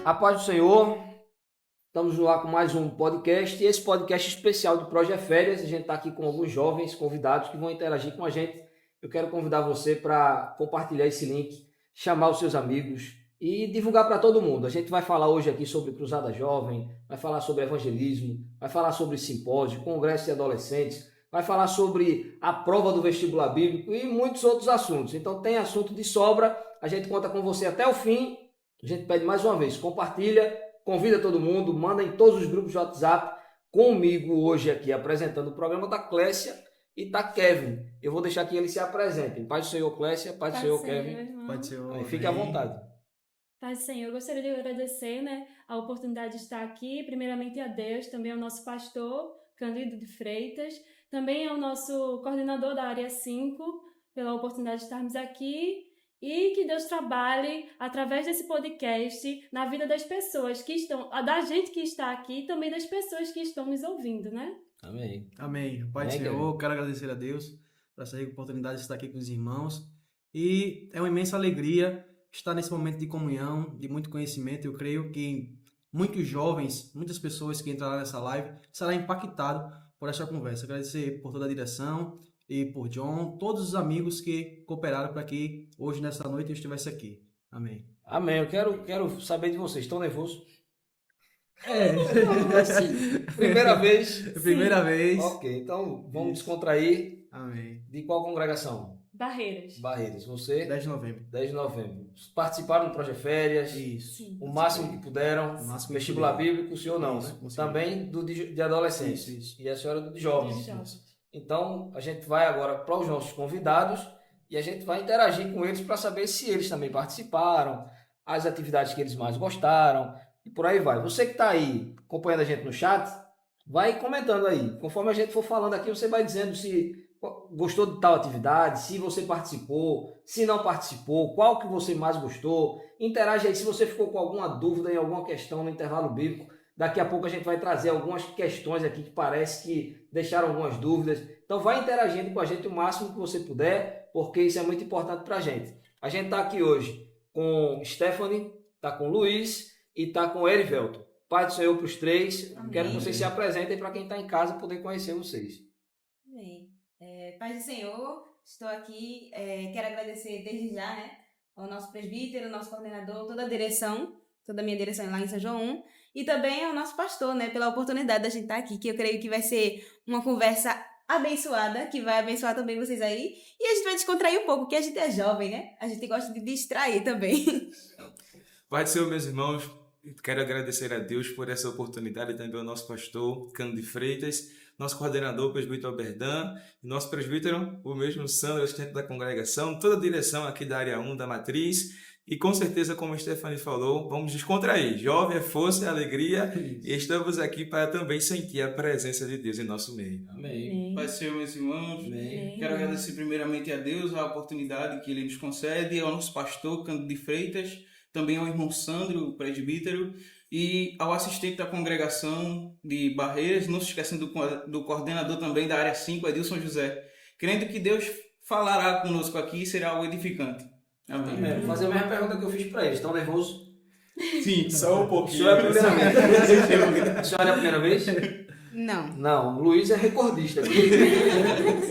A paz do Senhor, estamos no ar com mais um podcast, e esse podcast especial do Projeto Férias. A gente está aqui com alguns jovens convidados que vão interagir com a gente. Eu quero convidar você para compartilhar esse link, chamar os seus amigos e divulgar para todo mundo. A gente vai falar hoje aqui sobre Cruzada Jovem, vai falar sobre evangelismo, vai falar sobre simpósio, congresso de adolescentes, vai falar sobre a prova do vestibular bíblico e muitos outros assuntos. Então tem assunto de sobra, a gente conta com você até o fim. A gente pede mais uma vez, compartilha, convida todo mundo, manda em todos os grupos de WhatsApp. Comigo hoje aqui apresentando o programa da Clécia e tá Kevin. Eu vou deixar que eles se apresentem. Paz do Senhor, Clécia, paz do Senhor, Kevin. Paz do Senhor. Aí, fique à vontade. Paz do Senhor, eu gostaria de agradecer a oportunidade de estar aqui, primeiramente a Deus, também ao nosso pastor, Cândido de Freitas, também ao nosso coordenador da área 5, pela oportunidade de estarmos aqui. E que Deus trabalhe através desse podcast na vida das pessoas que estão, da gente que está aqui e também das pessoas que estão nos ouvindo, né? Amém. Amém. Pai do Senhor, quero agradecer a Deus por essa oportunidade de estar aqui com os irmãos. E é uma imensa alegria estar nesse momento de comunhão, de muito conhecimento. Eu creio que muitos jovens, muitas pessoas que entrarão nessa live serão impactados por essa conversa. Agradecer por toda a direção e por John, todos os amigos que cooperaram para que hoje, nessa noite, eu estivesse aqui. Amém. Amém. Eu quero saber de vocês. Estão nervosos? Primeira vez? Primeira vez. Ok, então vamos descontrair. Amém. De qual congregação? Barreiras. Barreiras. Você? 10 de novembro. 10 de novembro. Participaram do Projeto Férias? Isso. Sim. O máximo que puderam. O máximo que Vestibular puderam. bíblico, o senhor não, Isso, né? consegui. Também do de adolescentes. Isso. E a senhora do de jovens. Dos jovens. Então, a gente vai agora para os nossos convidados e a gente vai interagir com eles para saber se eles também participaram, as atividades que eles mais gostaram e por aí vai. Você que está aí acompanhando a gente no chat, vai comentando aí. Conforme a gente for falando aqui, você vai dizendo se gostou de tal atividade, se você participou, se não participou, qual que você mais gostou. Interage aí se você ficou com alguma dúvida em alguma questão no intervalo bíblico. Daqui a pouco a gente vai trazer algumas questões aqui que parece que deixaram algumas dúvidas. Então vai interagindo com a gente o máximo que você puder, porque isso é muito importante para a gente. A gente está aqui hoje com Stephanie, está com Luiz e está com Erivelton. Pai do Senhor para os três. Amém. Quero que vocês se apresentem para quem está em casa poder conhecer vocês. Amém. Paz do Senhor, estou aqui, quero agradecer desde já, ao nosso presbítero, ao nosso coordenador, toda a direção, toda a minha direção lá em São João 1, e também ao nosso pastor, pela oportunidade da gente estar aqui, que eu creio que vai ser uma conversa abençoada, que vai abençoar também vocês aí, e a gente vai descontrair um pouco, porque a gente é jovem, A gente gosta de distrair também. Pai do Senhor, meus irmãos, quero agradecer a Deus por essa oportunidade, também ao nosso pastor, Cândido de Freitas, nosso coordenador, presbítero Alberdan, e nosso presbítero, o mesmo Sandro, assistente da congregação, toda a direção aqui da área 1 da Matriz, e com certeza, como a Stephanie falou, vamos descontrair. Jovem é força, é alegria, e estamos aqui para também sentir a presença de Deus em nosso meio. Amém. Pai do Senhor, meus irmãos, Amém. quero agradecer primeiramente a Deus a oportunidade que Ele nos concede, ao nosso pastor Cândido de Freitas, também ao irmão Sandro, o presbítero, e ao assistente da congregação de Barreiras, não se esquecendo do coordenador também da área 5, Edilson José, crendo que Deus falará conosco aqui e será algo edificante. Amém. Amém. Vou fazer a mesma pergunta que eu fiz para eles. Estão nervosos? Sim, só um O pouquinho. senhor é a primeira vez? A senhora é a primeira vez? Não. Não, o Luiz é recordista.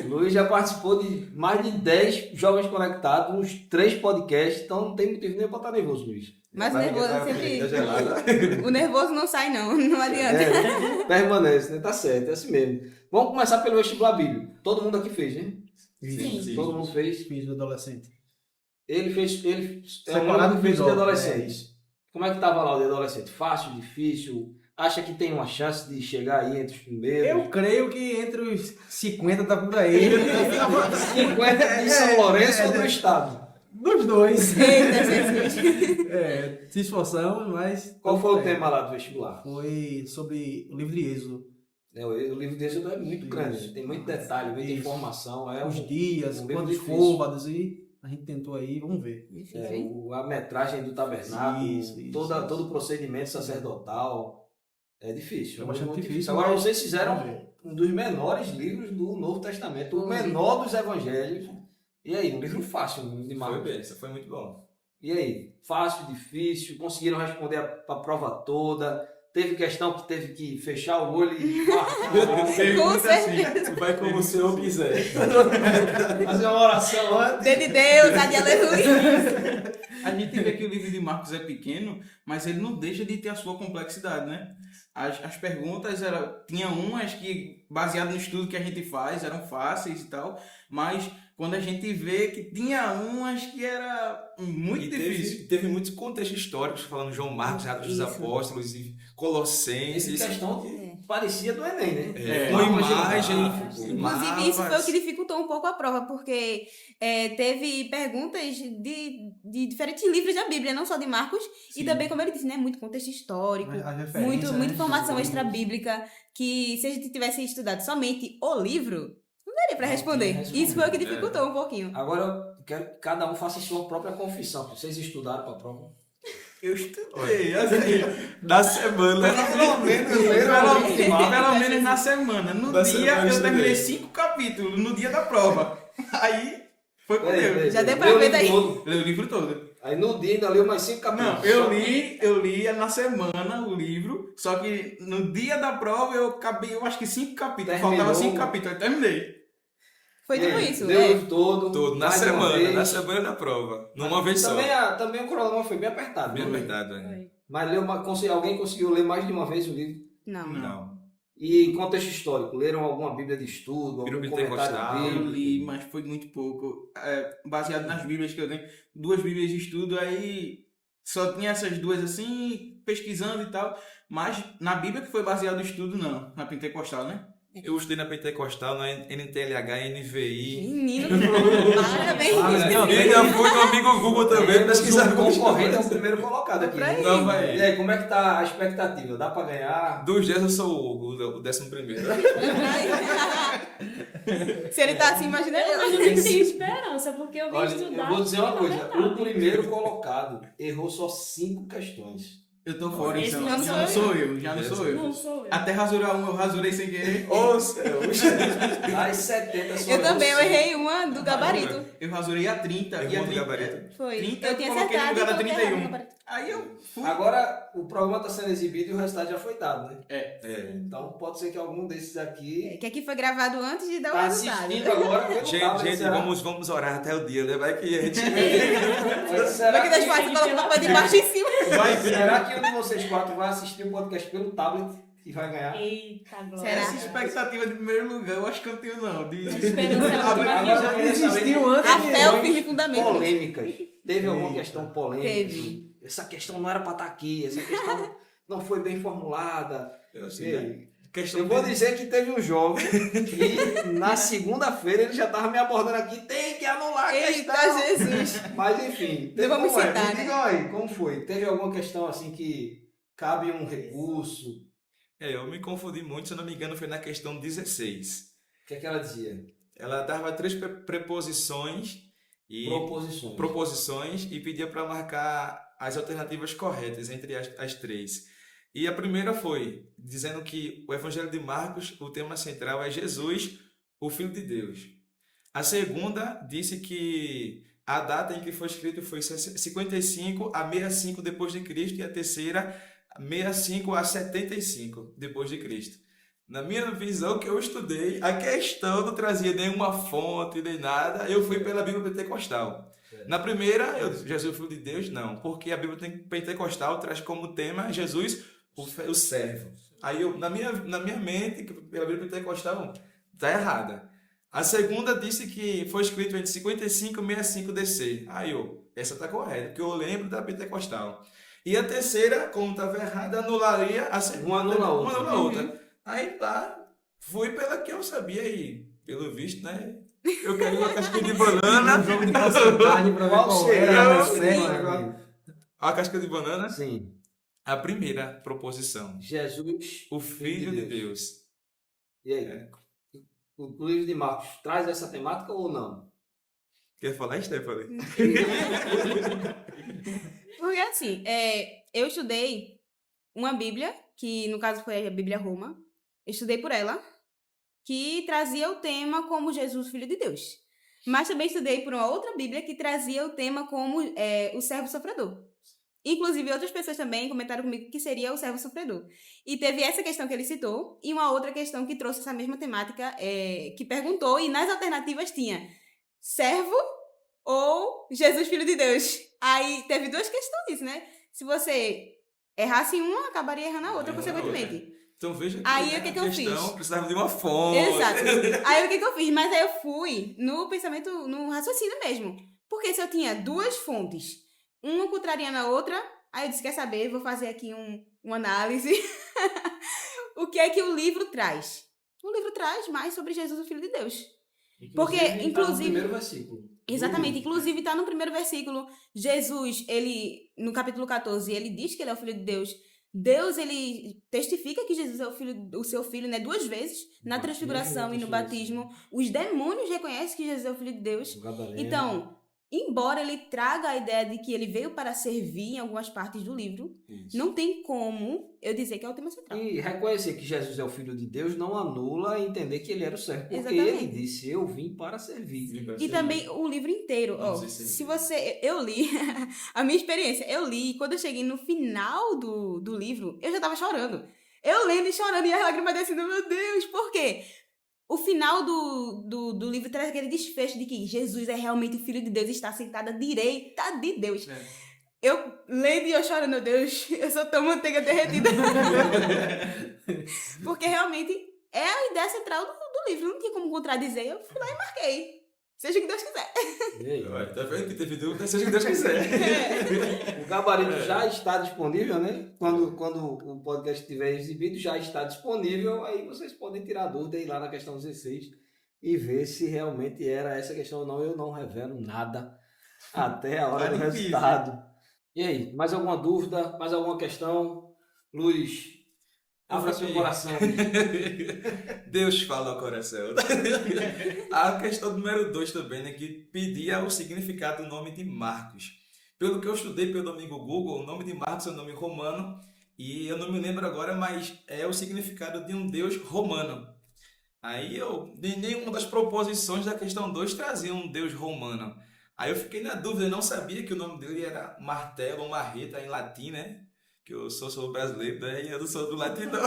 Luiz já participou de mais de 10 jovens conectados, uns 3 podcasts, então não tem motivo nem para estar nervoso, Luiz. Mas o nervoso sempre... Tá gelado. O nervoso não sai, não adianta. Permanece, né? Tá certo, é assim mesmo. Vamos começar pelo vestibular bíblico. Todo mundo aqui fez, né? Isso. Todo mundo fez. Fiz o adolescente. Ele é um Separado que fez dos de jovens, adolescentes. Como é que tava lá o de adolescente? Fácil, difícil? Acha que tem uma chance de chegar aí entre os primeiros? Eu creio que entre os 50 tá por aí. 50 de São Lourenço ou do estado? Dos dois. Eita, Jesus. Se esforçamos, mas... Qual foi o tema lá do vestibular? Foi sobre o livro de Êxodo. O livro de Êxodo é muito grande, Isso. tem muito detalhe, muita Isso. informação. É Os dias, livro quantos difícil. côvados e a gente tentou aí, vamos ver. A metragem do tabernáculo, Isso. todo o procedimento sacerdotal. É difícil. É bastante muito difícil, Agora mas vocês fizeram vamos ver. um dos menores livros do Novo Testamento, o menor dos evangelhos. E aí, um livro fácil de Foi Marcos. bem, isso foi muito bom. E aí? Fácil, difícil? Conseguiram responder a prova toda? Teve questão que teve que fechar o olho e marcar? Teve Com muito assim, certeza. vai como o Senhor quiser. Fazer uma oração antes. Dedo de Deus, ade aleluia. A gente vê que o livro de Marcos é pequeno, mas ele não deixa de ter a sua complexidade, né? As perguntas tinha umas que, baseado no estudo que a gente faz, eram fáceis e tal, mas quando a gente vê que tinha umas que era muito E difícil. teve muitos contextos históricos, falando João Marcos, Atos dos Isso. Apóstolos e Colossenses. Essa questão que parecia do Enem, né? É, com imagem, Inclusive, isso foi o mapas. que dificultou um pouco a prova, porque teve perguntas de diferentes livros da Bíblia, não só de Marcos, e também, como ele disse, né, muito contexto histórico, As referências, muita né? informação extra-bíblica, que se a gente tivesse estudado somente o livro, não daria para Não responder. tinha respondido. Isso foi o que dificultou um pouquinho. Agora eu quero que cada um faça a sua própria confissão. Vocês estudaram para a prova? Eu estudei, assim, Da semana. pelo menos na semana. No Da dia semana eu terminei estudei. 5 capítulos, no dia da prova. Aí foi com Deus. Já deu pra Leu o ver livro daí. todo. Leu o livro todo. Aí no dia ainda leu mais 5 capítulos. Não, eu li na semana o livro, só que no dia da prova eu acabei, eu acho que 5 capítulos. Terminou. Faltava 5 capítulos, eu terminei. Foi E tipo aí, isso. Leu o é. livro todo. Todo, na mais de uma semana, vez. na semana da prova. Numa vez só. Também o cronograma foi bem apertado. Bem né? verdade, velho. Foi. Mas alguém conseguiu ler mais de uma vez o livro? Não. Não. E contexto histórico, leram alguma Bíblia de estudo, algum Bíblia comentário pentecostal. Eu bíblico? li, mas foi muito pouco. Baseado nas bíblias que eu tenho, 2 bíblias de estudo, aí só tinha essas 2 assim, pesquisando e tal. Mas na Bíblia que foi baseado no estudo, não. Na pentecostal, né? Eu estudei na Pentecostal, na NTLH, NVI. Menino, parabéns. E ainda fui no amigo Google também, pesquisar O concorrente é o primeiro colocado aqui. Pra Não, vai. E aí, como é que tá a expectativa? Dá pra ganhar? Dos 10 eu sou o 11º. Se ele tá assim, imagina Eu eu. nem tenho esperança, porque eu vim Olha, estudar. eu vou dizer uma na coisa. verdade. O primeiro colocado errou só 5 questões. Eu tô fora, Esse então. já não Já não sou eu, já não sou eu. Não sou eu. Até rasurar um, eu rasurei sem querer. Ô céus! Das 70 só Eu também, eu errou errei uma do gabarito. Eu rasurei a 30. Errou E a no 30, gabarito? Foi. 30 Eu tinha coloquei no acertado lugar da e coloquei errado no 31. gabarito. Aí eu fui. Agora, o programa está sendo exibido e o resultado já foi dado, né? É. Então, pode ser que algum desses aqui Que aqui foi gravado antes de dar o tá resultado. assistindo agora. pelo tablet, Gente, será? vamos orar até o dia, né? Vai que a gente. Mas será Vai que das que, partes coloca o papel de baixo em cima. será que um de vocês 4 vai assistir o podcast pelo tablet e vai ganhar? Eita, glória. Será? Essa expectativa de primeiro lugar, eu acho que eu não tenho, não. De... Esperança é Agora, muito agora grande. eu queria saber A fé é o firme questões fundamento. polêmicas. Teve alguma questão polêmica? Teve. Essa questão não era para estar aqui, essa questão não foi bem formulada. Eu E sei. aí? Questão Eu vou de- dizer que teve um jovem que na segunda-feira ele já estava me abordando aqui, tem que anular a Eita, questão. Jesus. Mas enfim, teve Não vamos como é? citar, Me né? digam aí, como foi? Teve alguma questão assim que cabe um recurso? Eu me confundi muito, se eu não me engano, foi na questão 16. O que é que ela dizia? Ela dava 3 preposições e Proposições. proposições e pedia para marcar as alternativas corretas entre as 3. E a primeira foi dizendo que o Evangelho de Marcos, o tema central é Jesus, o Filho de Deus. A segunda disse que a data em que foi escrito foi 55 a 65 depois de Cristo e a terceira 65 a 75 depois de Cristo. Na minha visão que eu estudei, a questão não trazia nenhuma fonte nem nada, eu fui pela Bíblia Pentecostal. Na primeira, Jesus, Filho de Deus, não, porque a Bíblia Pentecostal traz como tema Jesus, o servo. Aí eu, na minha mente, pela Bíblia Pentecostal, está errada. A segunda disse que foi escrito entre 55 e 65 DC. Aí essa está correta, porque eu lembro da Pentecostal. E a terceira, como estava errada, anularia a segunda. Uma anula a outra. Uma anula a outra. Aí tá, fui pela que eu sabia e, pelo visto, né? Eu queria uma casca de banana. Jogo de porcentagem pra ver Qual qual seria era a a resposta, resposta. amigo? A casca de banana, Sim. a primeira proposição. Jesus, O Filho de Deus. E aí? O livro de Marcos traz essa temática ou não? Quer falar, Stephanie? Porque assim, eu estudei uma Bíblia, que no caso foi a Bíblia Roma. Eu estudei por ela, que trazia o tema como Jesus, Filho de Deus. Mas também estudei por uma outra Bíblia que trazia o tema como o servo sofredor. Inclusive, outras pessoas também comentaram comigo que seria o servo sofredor. E teve essa questão que ele citou, e uma outra questão que trouxe essa mesma temática, que perguntou, e nas alternativas tinha servo ou Jesus, Filho de Deus. Aí teve duas questões, né? Se você errasse em uma, acabaria errando a outra, consequentemente. Então veja que Aí, a o que eu questão fiz? precisava de uma fonte. Exato. Aí o que eu fiz? Mas aí eu fui no pensamento, no raciocínio mesmo. Porque se eu tinha duas fontes, uma contrariando a outra, aí eu disse, quer saber, vou fazer aqui uma análise. O que é que o livro traz? O livro traz mais sobre Jesus, o Filho de Deus. Porque, tá no inclusive... primeiro versículo. Exatamente, inclusive está no primeiro versículo, Jesus, ele, no capítulo 14, ele diz que ele é o Filho de Deus. Deus, ele testifica que Jesus é o seu filho, né, duas vezes, na transfiguração e no batismo. Os demônios reconhecem que Jesus é o Filho de Deus. Então, embora ele traga a ideia de que ele veio para servir em algumas partes do livro, não tem como eu dizer que é o tema central. E reconhecer que Jesus é o Filho de Deus não anula entender que ele era o servo. Porque Exatamente. ele disse, eu vim para servir. E também o livro inteiro. Ó, se você... Eu li, a minha experiência, eu li, e quando eu cheguei no final do livro, eu já tava chorando. Eu lendo e chorando, e as lágrimas descendo, meu Deus, por quê? O final do livro traz aquele desfecho de que Jesus é realmente o Filho de Deus e está sentado à direita de Deus. Eu lendo e eu chorando, meu Deus, eu sou tão manteiga derretida. Porque realmente é a ideia central do livro, não tinha como contradizer. Eu fui lá e marquei. Seja o que Deus quiser. E aí? Tá vendo que teve dúvida? Seja o que Deus quiser. O gabarito já está disponível, né? Quando o podcast estiver exibido, já está disponível. Aí vocês podem tirar dúvida e ir lá na questão 16 e ver se realmente era essa questão ou não. Eu não revelo nada até a hora do resultado. E aí, mais alguma dúvida? Mais alguma questão? Luiz, abra seu coração. Deus fala ao coração. A questão número 2 também, né? Que pedia o significado do nome de Marcos. Pelo que eu estudei pelo amigo Google, o nome de Marcos é um nome romano. E eu não me lembro agora, mas é o significado de um deus romano. Aí nenhuma das proposições da questão 2 trazia um deus romano. Aí eu fiquei na dúvida, eu não sabia que o nome dele era martelo ou marreta em latim, né? Que eu sou brasileiro, daí eu não sou do latim, não.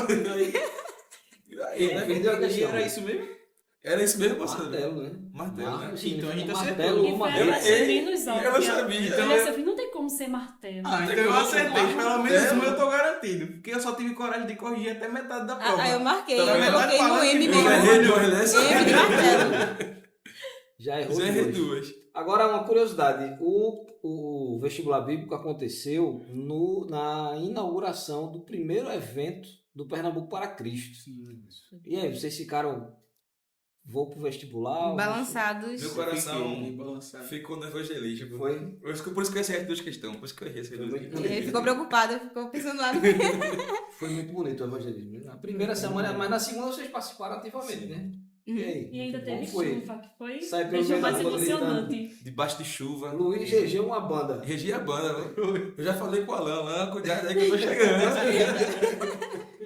Aí, né? Perdeu a questão. Era isso mesmo? Era isso mesmo, você? Martelo, né? Martelo, né? Então a gente martelo ou Que marreta. foi menos óbvio. Eu não sabia. Então, eu sabia, não tem como ser martelo. Ah, então eu acertei. Pelo menos uma eu tô garantido. Porque eu só tive coragem de corrigir até metade da prova. Aí eu marquei, Tá eu vendo? coloquei no M Eu mesmo. errei duas, né? M de martelo. Já errou Já errei duas. duas. Agora, uma curiosidade. O vestibular bíblico aconteceu na inauguração do primeiro evento do Pernambuco para Cristo. E aí, vocês ficaram... Vou pro vestibular? Balançados. Meu coração Fiquei balançado. ficou no evangelismo. Foi? Por isso que eu errei as duas questões. Por isso que eu errei essas duas muito questões. Ele ficou preocupado, ficou pensando lá no... Foi muito bonito o evangelismo. Na primeira semana, mas na segunda vocês participaram ativamente, né? E aí? E ainda teve Como foi? chuva, que foi Sai pelo deixou meio da mais rua emocionante. Debaixo de chuva. Luiz regeu uma banda. Regi a banda, né? Eu já falei com o Alan, cuidado aí que eu tô chegando.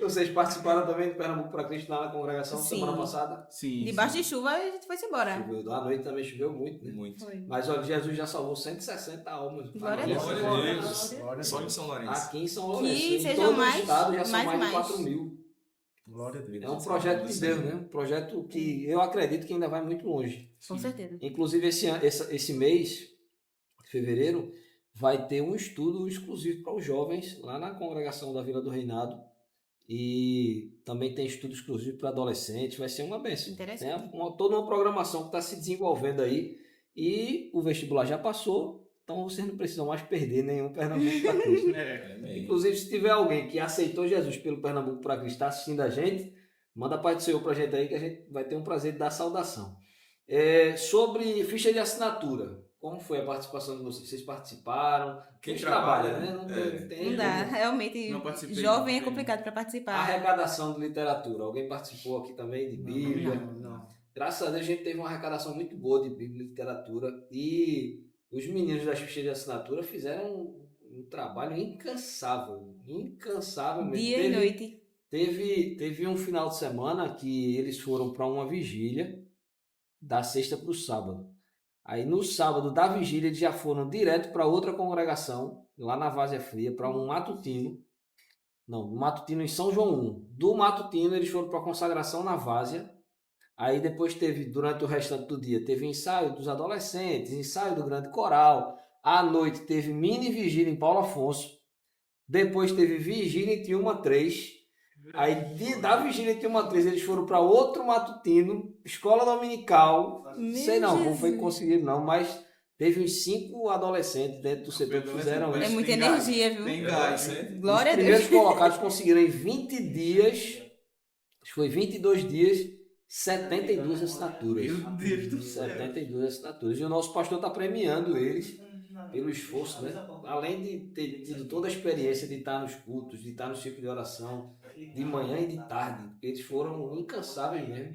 Vocês participaram também do Pernambuco para Cristo lá na congregação Sim. semana passada? Sim. Debaixo de chuva, a gente foi embora. Choveu, à noite também choveu muito, né? Muito. Foi. Mas olha, Jesus já salvou 160 almas. Glória a Deus. Glória a Deus. Glória Só em São Lourenço. Aqui em São Lourenço. Que em sejam todo mais- o estado já são mais mais de e mais. 4 mil. Glória a Deus. É um projeto de Deus, né? Um projeto que eu acredito que ainda vai muito longe. Com certeza. Inclusive, esse mês, fevereiro, vai ter um estudo exclusivo para os jovens lá na congregação da Vila do Reinado. E também tem estudo exclusivo para adolescentes. Vai ser uma bênção. Interessante. Toda uma programação que está se desenvolvendo aí. E o vestibular já passou, então vocês não precisam mais perder nenhum Pernambuco para Cristo. Inclusive, se tiver alguém que aceitou Jesus pelo Pernambuco para Cristo, está assistindo a gente, manda a paz do Senhor para a gente aí, que a gente vai ter um prazer de dar saudação. Sobre ficha de assinatura, como foi a participação de vocês? Vocês participaram? Quem Gente trabalha, né? né? Não tem Não dá, realmente, Não participei, jovem é não. complicado para participar. Arrecadação de literatura. Alguém participou aqui também de Bíblia? Não. Graças a Deus a gente teve uma arrecadação muito boa de Bíblia e literatura. E os meninos das fichas de assinatura fizeram um trabalho incansável. Incansável mesmo. Dia e noite. Teve um final de semana que eles foram para uma vigília da sexta para o sábado. Aí no sábado da vigília eles já foram direto para outra congregação, lá na Várzea Fria, para um matutino. Não, um matutino em São João 1. Do matutino eles foram para a consagração na Várzea. Aí depois teve, durante o restante do dia, teve ensaio dos adolescentes, ensaio do grande coral. À noite teve mini vigília em Paulo Afonso. Depois teve vigília em Tiúma 3. Aí da vigília em Tiúma 3 eles foram para outro matutino, escola dominical. Sei não, não foi conseguir não, mas teve uns 5 adolescentes dentro do setor que fizeram É isso. muita energia, viu? Tem gás. Glória Os a Deus. primeiros colocados conseguiram em 20 dias, acho que foi 22 dias, 72 assinaturas. Meu Deus do céu. 72 assinaturas. E o nosso pastor está premiando eles pelo esforço, né? Além de ter tido toda a experiência de estar nos cultos, de estar no ciclo de oração, de manhã e de tarde. Eles foram incansáveis mesmo.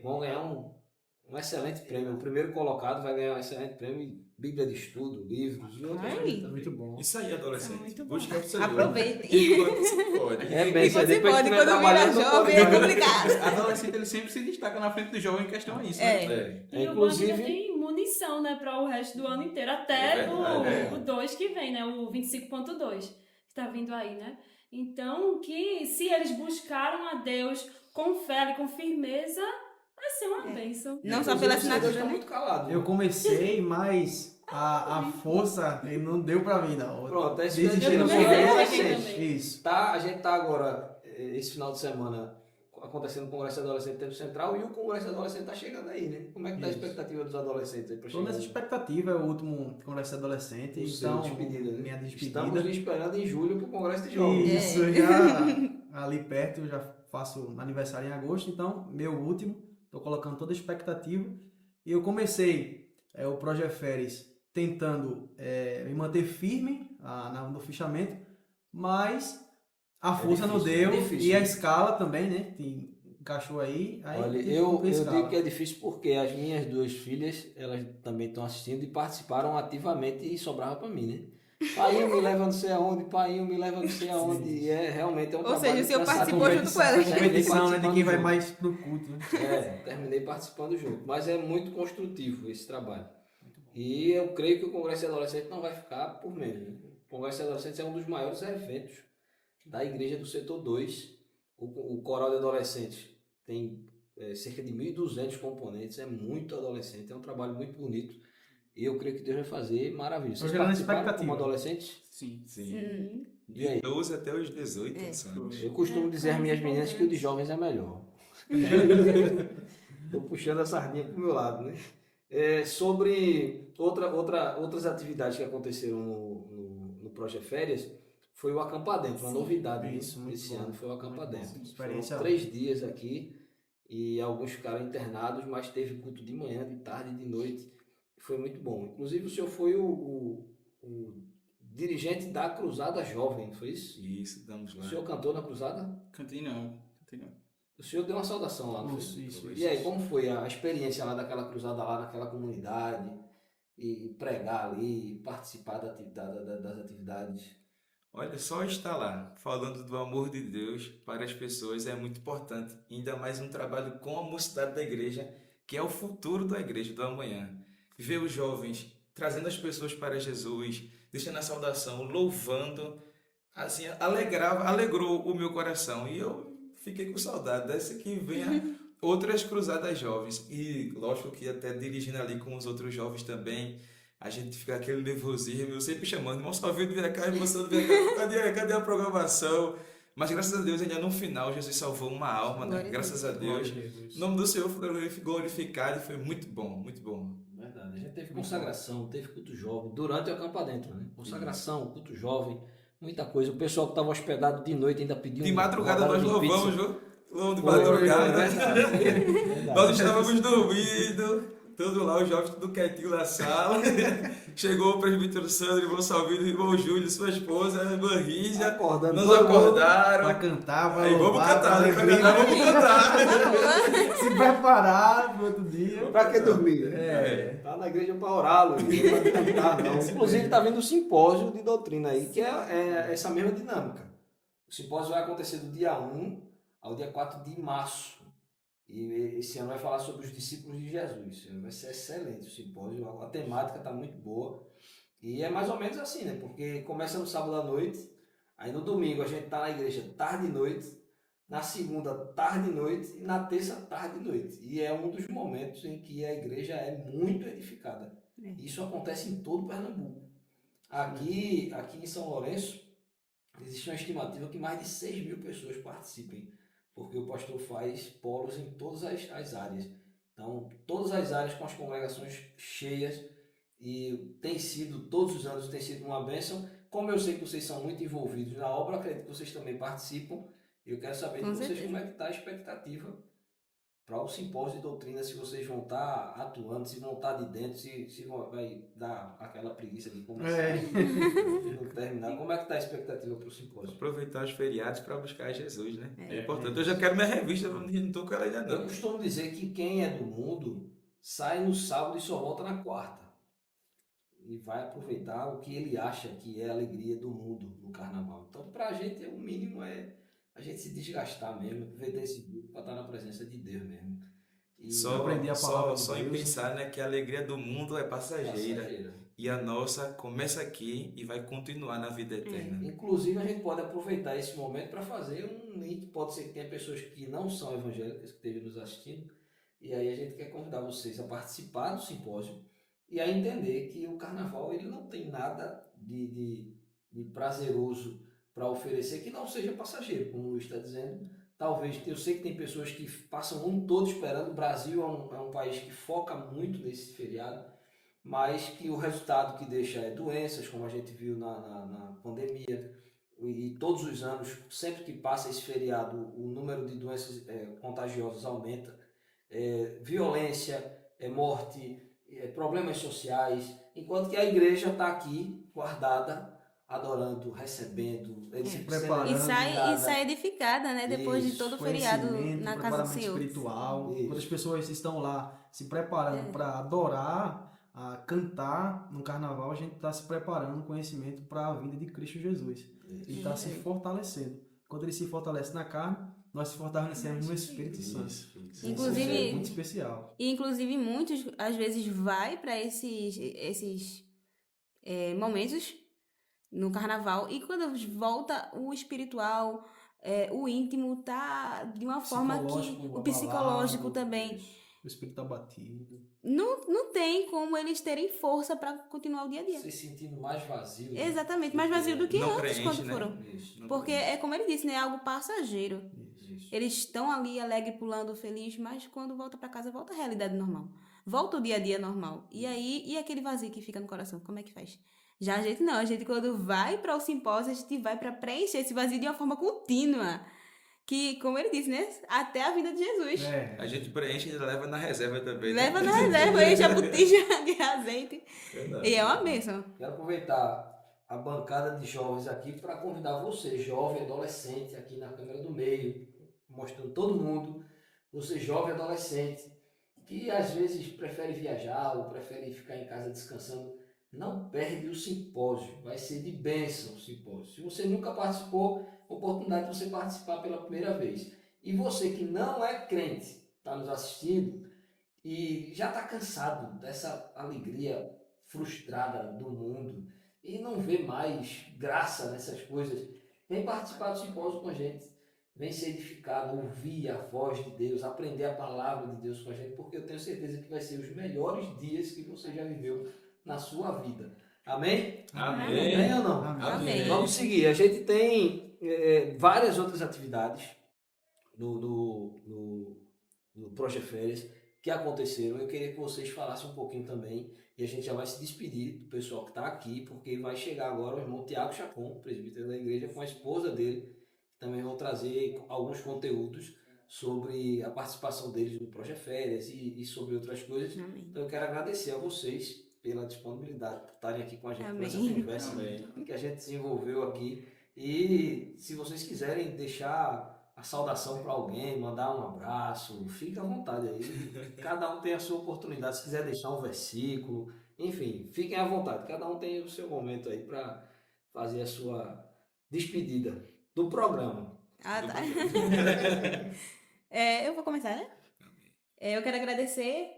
Vão ganhar um excelente prêmio. O primeiro colocado vai ganhar um excelente prêmio, Bíblia de estudo, livros e outras Ai. coisas. Muito bom. Isso aí, adolescente. Muito bom. Busca o Senhor. Aproveitem. Enquanto você pode. É bem, E você depois que pode, não é quando vira trabalhando, não jovem, pode. é complicado. Adolescente, ele sempre se destaca na frente do jovem em questão a isso, né? É. E o Inclusive- banco ainda tem munição, né, para o resto do ano inteiro, até É verdade, o 2 que vem, né, o 25.2, que tá vindo aí, né? Então, que se eles buscaram a Deus com fé e com firmeza, vai ser uma bênção. Não só pela Inclusive, vocês assinatura, estão né? muito calados. Eu comecei, mas a força não deu pra mim, não. Pronto, é isso Desisti que no eu comecei começo. também. Isso. Tá, a gente tá agora, esse final de semana, acontecendo o Congresso Adolescente Tempo Central e o Congresso Adolescente tá chegando aí, né? Como é que tá a Isso. expectativa dos adolescentes aí para Estou chegar? nessa expectativa, é o último Congresso Adolescente, O seu então despedida, né? minha despedida. Estamos lhe esperando em julho para o Congresso de Jovens. Isso, já ali perto, eu já faço aniversário em agosto, então meu último, estou colocando toda a expectativa. E eu comecei o Projeto Férias tentando me manter firme no fichamento, mas a força não difícil, deu é difícil, e a né? escala também, né? Encaixou aí. Olha, tive que eu cumprir a escala. digo que é difícil porque as minhas duas filhas, elas também estão assistindo e participaram ativamente e sobrava para mim, né? Pai, me leva não sei aonde, pai, me leva não sei aonde. E realmente é um Ou trabalho seja, o senhor cansativo. participou junto com elas. Competição, né? De quem vai Participando mais pro culto, né? terminei participando junto. Mas é muito construtivo esse trabalho. E eu creio que o Congresso de Adolescentes não vai ficar por menos, né? O Congresso de Adolescentes é um dos maiores eventos da igreja do setor 2. O Coral de Adolescentes tem cerca de 1.200 componentes, é muito adolescente, é um trabalho muito bonito. E eu creio que Deus vai fazer maravilha. Vocês Tô gerando participaram expectativa. como adolescentes? Sim. Sim. E aí? De 12 até os 18, É. sabe? Eu costumo dizer às minhas meninas que o de jovens é melhor. Estou puxando a sardinha para o meu lado, né? Sobre outras atividades que aconteceram no Projeto Férias, foi o Acampa Dentro, uma novidade Isso, muito esse bom. ano foi o Acampa Muito bom. Dentro. Experiência Foram 3 dias aqui e alguns ficaram internados, mas teve culto de manhã, de tarde e de noite. Foi muito bom. Inclusive o senhor foi o dirigente da Cruzada Jovem, não foi isso? Isso, estamos O lá. senhor cantou na Cruzada? Cantei não. O senhor deu uma saudação lá, não foi? Isso. E aí, como foi a experiência lá daquela cruzada lá naquela comunidade? E pregar ali, participar das atividades? Olha, só estar lá, falando do amor de Deus para as pessoas é muito importante. Ainda mais um trabalho com a mocidade da igreja, que é o futuro da igreja do amanhã. Ver os jovens trazendo as pessoas para Jesus, deixando a saudação, louvando, assim, alegrou o meu coração. E eu fiquei com saudade dessa que venha outras cruzadas jovens. E lógico que até dirigindo ali com os outros jovens também, a gente fica aquele nervosismo, eu sempre chamando, irmão Salvino, vem cá, irmão Salvino, vem cá, cadê a programação? Mas graças a Deus, ainda no final, Jesus salvou uma alma, né? Graças a Deus. O nome do Senhor foi glorificado e foi muito bom, muito bom. Verdade. A gente teve consagração, teve culto jovem, durante o Acampa Dentro, né? Consagração, culto jovem, muita coisa. O pessoal que estava hospedado de noite ainda pediu De madrugada nós louvamos, viu? Louvamos de Foi, madrugada. verdade. Nós estávamos dormindo, todo lá, os jovens tudo quietinho na sala. Chegou o presbítero Sandro, irmão Salvino, irmão Júlio, sua esposa, a irmã Rígia, Acordando nos todo mundo. acordaram. Vai cantar, vai Aí vamos louvar, cantar, né? vai alegria, Vamos cantar. se preparar pro outro dia. Pra que dormir? Tá na igreja para orar, Luiz. Não vai cantar, não. Inclusive, tá vindo o simpósio de doutrina aí, que é essa mesma dinâmica. O simpósio vai acontecer do dia 1 ao dia 4 de março. E esse ano vai falar sobre os discípulos de Jesus. Vai ser excelente o simpósio, a temática está muito boa. E é mais ou menos assim, né? Porque começa no sábado à noite, aí no domingo a gente está na igreja tarde e noite, na segunda tarde e noite e na terça tarde e noite. E é um dos momentos em que a igreja é muito edificada. Isso acontece em todo Pernambuco. Aqui em São Lourenço, existe uma estimativa que mais de 6 mil pessoas participem, porque o pastor faz polos em todas as áreas. Então, todas as áreas com as congregações cheias, e todos os anos tem sido uma bênção. Como eu sei que vocês são muito envolvidos na obra, acredito que vocês também participam. Eu quero saber de Com vocês certeza. como é que está a expectativa para o simpósio de doutrina, se vocês vão estar atuando, se vão estar de dentro, se vai dar aquela preguiça de começar e não terminar. Como é que está a expectativa para o simpósio? Aproveitar os feriados para buscar Jesus, né? É. É importante. Eu já quero minha revista, não estou com ela ainda Eu não. costumo dizer que quem é do mundo sai no sábado e só volta na quarta. E vai aproveitar o que ele acha que é a alegria do mundo no carnaval. Então, para a gente, o mínimo é a gente se desgastar mesmo, aproveitar esse grupo para estar na presença de Deus mesmo. E Só, aprendi a palavra de só em Deus. pensar, né, que a alegria do mundo é passageira. passageira. E a nossa começa aqui e vai continuar na vida eterna. Inclusive, a gente pode aproveitar esse momento para fazer um link. Pode ser que tenha pessoas que não são evangélicas que estejam nos assistindo. E aí a gente quer convidar vocês a participar do simpósio e a entender que o carnaval ele não tem nada de prazeroso para oferecer que não seja passageiro, como o Luiz está dizendo. Talvez, eu sei que tem pessoas que passam o ano todo esperando. O Brasil é um país que foca muito nesse feriado, mas que o resultado que deixa é doenças, como a gente viu na pandemia. E todos os anos, sempre que passa esse feriado, o número de doenças contagiosas aumenta. Violência, morte, problemas sociais, enquanto que a igreja está aqui guardada, adorando, recebendo, Se preparando. E sai edificada, né? Depois de Isso, todo o feriado Conhecimento, na casa do preparamento Senhor. espiritual. Isso. Quando as pessoas estão lá se preparando para adorar, a cantar no carnaval, a gente está se preparando no conhecimento para a vinda de Cristo Jesus. E está se fortalecendo. Quando ele se fortalece na carne, nós se fortalecemos no Espírito Santo. Inclusive- Isso é muito especial. E inclusive muitos às vezes vai para esses momentos no carnaval e quando volta o espiritual, o íntimo tá de uma forma que o psicológico abalado, também O espírito abatido. não tem como eles terem força para continuar o dia a dia. Se sentindo mais vazio. né? Exatamente, mais vazio do que Não antes preenche, quando né? foram. Isso. Porque é como ele disse, né? É algo passageiro. Isso. Eles estão ali alegre, pulando, feliz, mas quando volta para casa, volta a realidade normal. Volta o dia a dia normal. E aí, e aquele vazio que fica no coração, como é que faz? Já a gente não, a gente quando vai para o simpósio, a gente vai para preencher esse vazio de uma forma contínua. Que, como ele disse, né? Até a vinda de Jesus. A gente preenche e leva na reserva também. né? Leva na reserva, enche a botija de azeite. Verdade. E é uma bênção. Quero aproveitar a bancada de jovens aqui para convidar você, jovem, adolescente, aqui na câmera do meio, mostrando todo mundo, você jovem, adolescente, que às vezes prefere viajar ou prefere ficar em casa descansando, não perde o simpósio, vai ser de bênção o simpósio. Se você nunca participou, oportunidade de você participar pela primeira vez. E você que não é crente, está nos assistindo e já está cansado dessa alegria frustrada do mundo e não vê mais graça nessas coisas, vem participar do simpósio com a gente, vem ser edificado, ouvir a voz de Deus, aprender a palavra de Deus com a gente, porque eu tenho certeza que vai ser os melhores dias que você já viveu na sua vida. Amém? Amém. Amém ou não? Amém. Vamos seguir. A gente tem várias outras atividades no Projeto Férias que aconteceram. Eu queria que vocês falassem um pouquinho também, e a gente já vai se despedir do pessoal que está aqui, porque vai chegar agora o irmão Tiago Chacon, presbítero da igreja, com a esposa dele. Também vão trazer alguns conteúdos sobre a participação deles no Projeto Férias e sobre outras coisas. Amém. Então eu quero agradecer a vocês pela disponibilidade, por estarem aqui com a gente Amém. nessa conversa que a gente desenvolveu aqui. E se vocês quiserem deixar a saudação para alguém, mandar um abraço, fique à vontade aí. Cada um tem a sua oportunidade. Se quiser deixar um versículo, enfim, fiquem à vontade. Cada um tem o seu momento aí para fazer a sua despedida do programa. Ah, tá. Eu vou começar, né? Eu quero agradecer,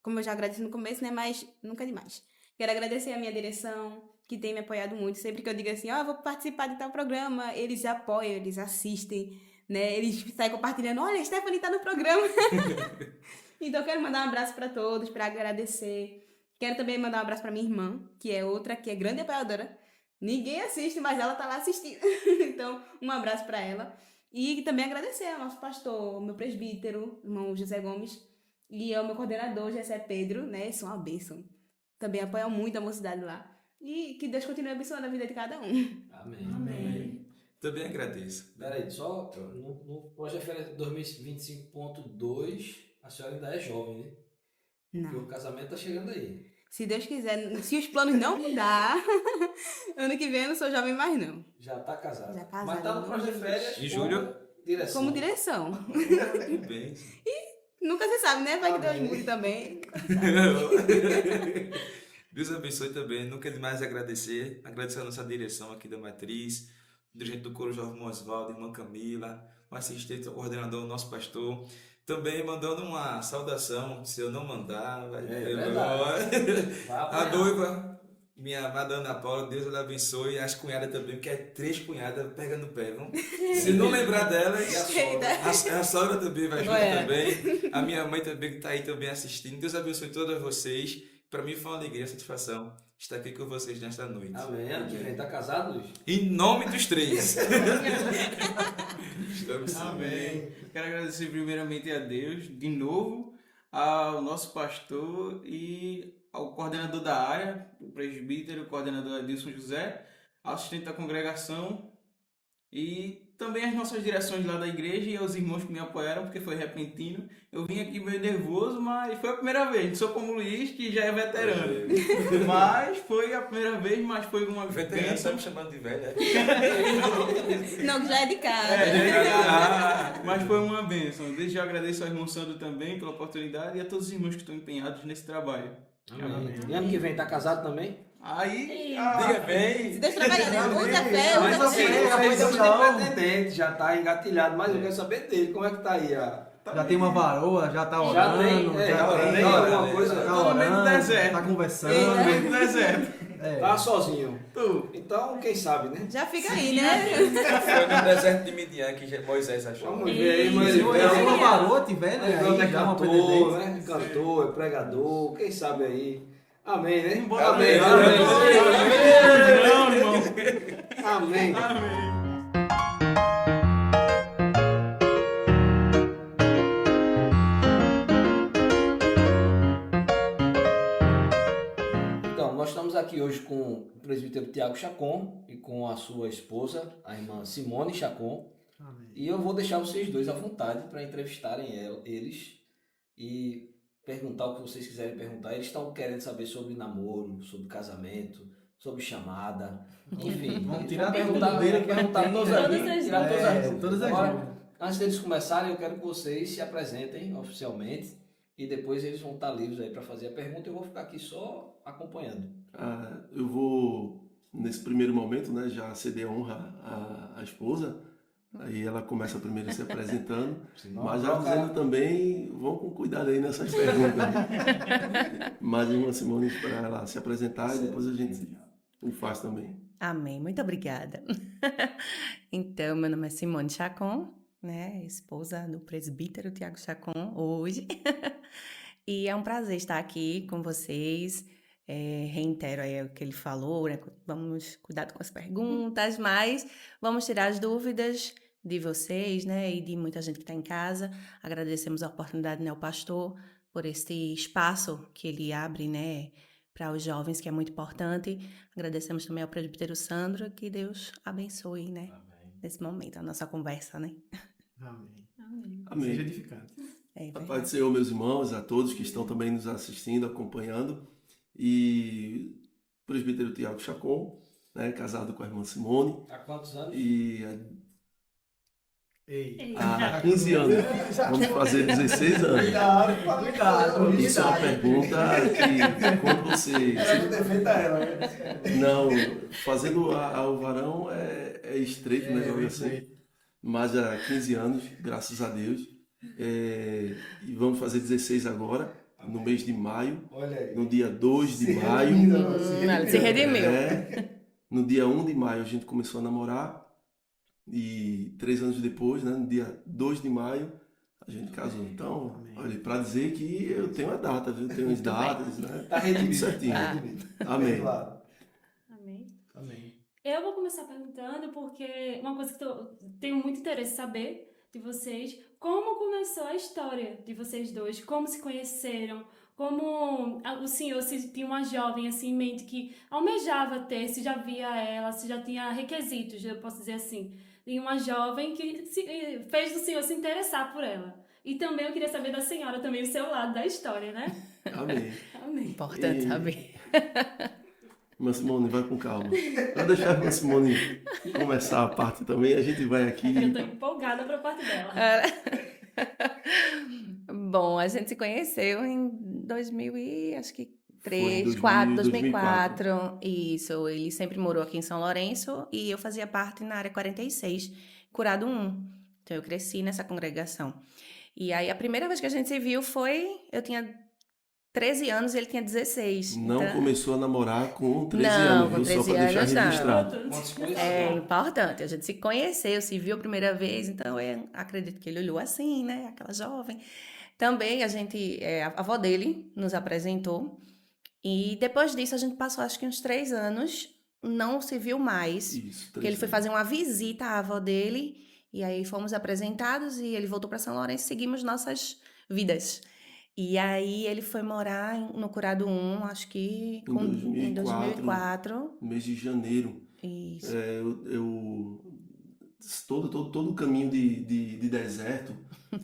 como eu já agradeci no começo, né? Mas nunca é demais. Quero agradecer a minha direção, que tem me apoiado muito. Sempre que eu digo assim, eu vou participar de tal programa, eles apoiam, eles assistem, né? Eles saem compartilhando, olha, a Stephanie tá no programa. Então, eu quero mandar um abraço para todos, para agradecer. Quero também mandar um abraço para minha irmã, que é outra, que é grande apoiadora. Ninguém assiste, mas ela tá lá assistindo. Então, um abraço para ela. E também agradecer ao nosso pastor, meu presbítero, irmão José Gomes, e ao meu coordenador, Jessé Pedro, né? São uma bênção. Também apoiam muito a mocidade lá. E que Deus continue abençoando a vida de cada um. Amém. Também agradeço. Peraí, só no Projeto Férias 2025.2, a senhora ainda é jovem, né? Porque Não. o casamento tá chegando aí. Se Deus quiser, se os planos não mudar, ano que vem eu não sou jovem mais, não. Já tá casado. Já casado. Mas tá no Projeto Férias. Em julho? Direção. Como direção. Que bem. Nunca se sabe, né? Vai que Deus Amém. mude também. Deus abençoe também. Nunca é demais agradecer. Agradecer a nossa direção aqui da Matriz, o dirigente do Coro Jovem Oswaldo, irmã Camila, o assistente, o coordenador, o nosso pastor. Também mandando uma saudação, se eu não mandar, vai Vai a apanhar. noiva, minha amada Ana Paula, Deus a abençoe. As cunhadas também, porque é 3 cunhadas, pega no pé, não? Se não lembrar delas, E a sogra. a sogra também vai junto É. também. A minha mãe também que está aí também assistindo. Deus abençoe todas vocês. Para mim foi uma alegria, satisfação estar aqui com vocês nesta noite. Amém. Ano que vem, tá casado, Luiz? Em nome dos 3. Estamos Amém. Quero agradecer primeiramente a Deus, de novo, ao nosso pastor e ao coordenador da área, o presbítero, o coordenador Adilson José, ao assistente da congregação e também as nossas direções lá da igreja e aos irmãos que me apoiaram, porque foi repentino. Eu vim aqui meio nervoso, mas foi a primeira vez. Não sou como o Luiz, que já é veterano. Mas foi a primeira vez, mas foi uma Veterano, tá bênção. me chamando de velho, né? Não, que já é de casa. Mas foi uma bênção. Desde já agradeço ao irmão Sandro também pela oportunidade e a todos os irmãos que estão empenhados nesse trabalho. Amém. E ano que vem, tá casado também? Aí, Diga bem. Se Deus trabalhar, né? Muita fé, Mas muita assim, fé. já tem pretendente, já tá engatilhado, mas eu quero saber dele, como é que tá aí? Já tem uma varoa, já tá Já orando, tem, já tem tem, alguma coisa? tá Tô no meio do orando, deserto. tá conversando. no meio do deserto. Tá sozinho. Tu. Então, quem sabe, né? Já fica aí, né? Foi no deserto de Midian que Moisés achou. Vamos ver aí, mas Se uma varoa tiver, né? Ele é Aí já uma cantor, pretendente. né? Cantor, é pregador, quem sabe aí. Amém, né? Bora Amém, ver. amém. Não, irmão. Amém. Então, nós estamos aqui hoje com o presbítero Tiago Chacon e com a sua esposa, a irmã Simone Chacon. Amém. E eu vou deixar vocês dois à vontade para entrevistarem eles e perguntar o que vocês quiserem perguntar. Eles estão querendo saber sobre namoro, sobre casamento, sobre chamada, enfim. Vamos eles tirar vão da dúvida que perguntar tem, todas né? as Todas dúvidas, as tirar todas as É, dúvidas. todas as Agora, dúvidas. antes deles começarem, eu quero que vocês se apresentem oficialmente e depois eles vão estar livres aí para fazer a pergunta e eu vou ficar aqui só acompanhando. Eu vou, nesse primeiro momento, né, já ceder a honra à esposa. Aí ela começa primeiro se apresentando, Senão, mas já troca- dizendo também, vão com cuidado aí nessas perguntas. Mas a irmã Simone, esperar ela se apresentar e depois a gente o faz também. Amém, muito obrigada. Então, meu nome é Simone Chacon, né, esposa do presbítero Tiago Chacon, hoje. E é um prazer estar aqui com vocês. Reitero aí o que ele falou, né? Vamos cuidar com as perguntas, mas vamos tirar as dúvidas de vocês, né, e de muita gente que está em casa. Agradecemos a oportunidade, né, ao pastor, por esse espaço que ele abre, né, para os jovens, que é muito importante. Agradecemos também ao presbítero Sandro, que Deus abençoe, né, nesse momento, a nossa conversa, né. Amém. Amém. Seja edificante. É A verdade. paz do Senhor, meus irmãos, a todos que estão também nos assistindo, acompanhando. E o presbítero Tiago Chacon, né, casado com a irmã Simone, Há quantos anos? e Ei. há 15 anos, vamos fazer 16 anos. Cuidado. Isso é uma pergunta que quando você... Não, fazendo ao varão é estreito, né? Digamos assim. Mas há 15 anos, graças a Deus. E vamos fazer 16 agora, no mês de maio, Olha aí. no dia 2 de Se maio. redimiu, Ela se redimiu. No dia 1 de maio a gente começou a namorar e 3 anos depois, né, no dia 2 de maio, a gente casou. Então, olha, para dizer que eu tenho a data, viu? Eu tenho as datas, né? Tá redimido. Tudo certinho. Tá redimido. Amém. Claro. Amém. Amém. Eu vou começar perguntando porque uma coisa que eu tenho muito interesse em saber de vocês, como começou a história de vocês dois, como se conheceram, como o senhor se tinha uma jovem assim em mente que almejava ter, se já via ela, se já tinha requisitos, eu posso dizer assim, e uma jovem que fez o senhor se interessar por ela. E também eu queria saber da senhora também o seu lado da história, né? Amém. Amém. Importante E- saber. Irmã Simone, vai com calma. Vou deixar a irmã Simone começar a parte também, a gente vai aqui. Eu tô empolgada pra parte dela. Bom, a gente se conheceu em 2000 e acho que Foi em 2004. Isso, ele sempre morou aqui em São Lourenço e eu fazia parte na área 46, Curado 1. Então eu cresci nessa congregação. E aí a primeira vez que a gente se viu eu tinha 13 anos e ele tinha 16. Não Então, começou a namorar com 13 Não, anos, com viu? Só 13 para deixar anos, não. registrado. Quantos conheceu? é importante, a gente se conheceu, se viu a primeira vez, então eu acredito que ele olhou assim, né, aquela jovem. Também a avó dele nos apresentou e depois disso a gente passou acho que uns 3 anos, não se viu mais, Isso, porque ele 13 foi anos. fazer uma visita à avó dele e aí fomos apresentados e ele voltou para São Lourenço e seguimos nossas vidas. E aí ele foi morar no Curado 1, acho que em 2004. No mês de janeiro. Isso. Todo o caminho de deserto,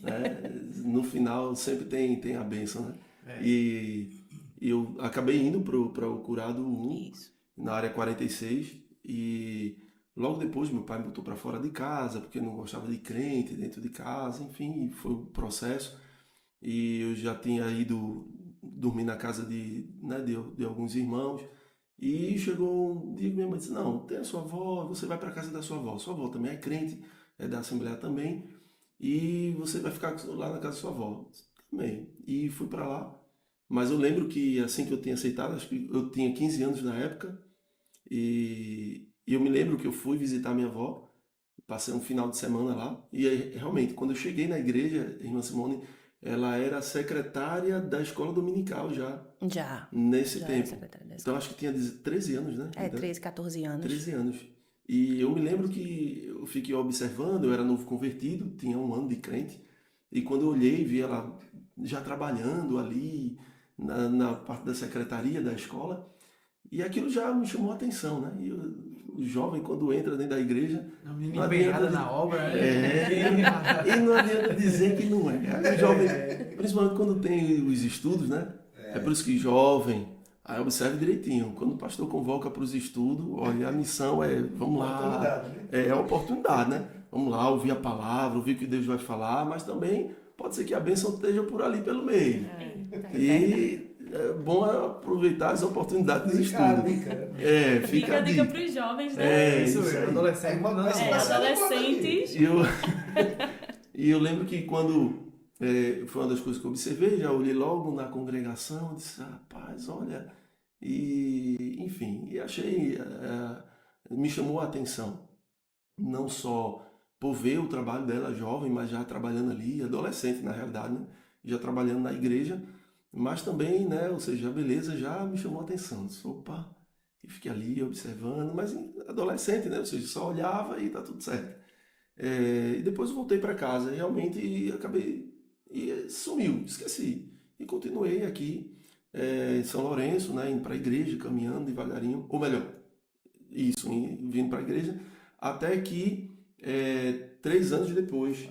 né? No final sempre tem a bênção, né? E eu acabei indo para o Curado 1, Isso. na área 46, e logo depois meu pai me botou para fora de casa, porque eu não gostava de crente dentro de casa, enfim, foi um processo. E eu já tinha ido dormir na casa de alguns irmãos. E chegou um dia que minha mãe disse: Não, tem a sua avó, você vai para a casa da sua avó. Sua avó também é crente, é da Assembleia também. E você vai ficar lá na casa da sua avó. Eu disse, também. E fui para lá. Mas eu lembro que assim que eu tinha aceitado, acho que eu tinha 15 anos na época. E eu me lembro que eu fui visitar minha avó. Passei um final de semana lá. E aí, realmente, quando eu cheguei na igreja, a irmã Simone, ela era secretária da escola dominical já, Já. nesse Já era tempo. secretária da Então escola. acho que tinha 13 anos, né? É, Então, 13, 14 anos. 13 anos. E eu me lembro que eu fiquei observando, eu era novo convertido, tinha 1 ano de crente. E quando eu olhei, vi ela já trabalhando ali na parte da secretaria da escola. E aquilo já me chamou a atenção, né? E o jovem, quando entra dentro da igreja, Uma menina não adianta empenhada de- na obra, E não adianta dizer que não é. O jovem, principalmente quando tem os estudos, né? É por isso que jovem, aí observe direitinho. Quando o pastor convoca para os estudos, olha, a missão é, vamos lá, Oportunidade, né? é a oportunidade, né? Vamos lá, ouvir a palavra, ouvir o que Deus vai falar, mas também pode ser que a bênção esteja por ali pelo meio. E é bom aproveitar as oportunidades dos estudos. Fica Fica a a dica dica. para os jovens, né? É, Isso isso mesmo, aí. adolescente. Mas Não, vai ser Adolescentes. E eu, e eu lembro que quando foi uma das coisas que eu observei, já olhei logo na congregação, disse, rapaz, olha, e enfim, e achei, me chamou a atenção, não só por ver o trabalho dela jovem, mas já trabalhando ali, adolescente na realidade, né? Já trabalhando na igreja, mas também, né, ou seja, a beleza já me chamou a atenção, disse, opa, e fiquei ali observando, mas adolescente, né, ou seja, só olhava e tá tudo certo. E depois eu voltei para casa e realmente acabei e sumiu, esqueci. E continuei aqui em São Lourenço, né, indo para a igreja, caminhando devagarinho, ou melhor, vindo para a igreja, até que 3 anos depois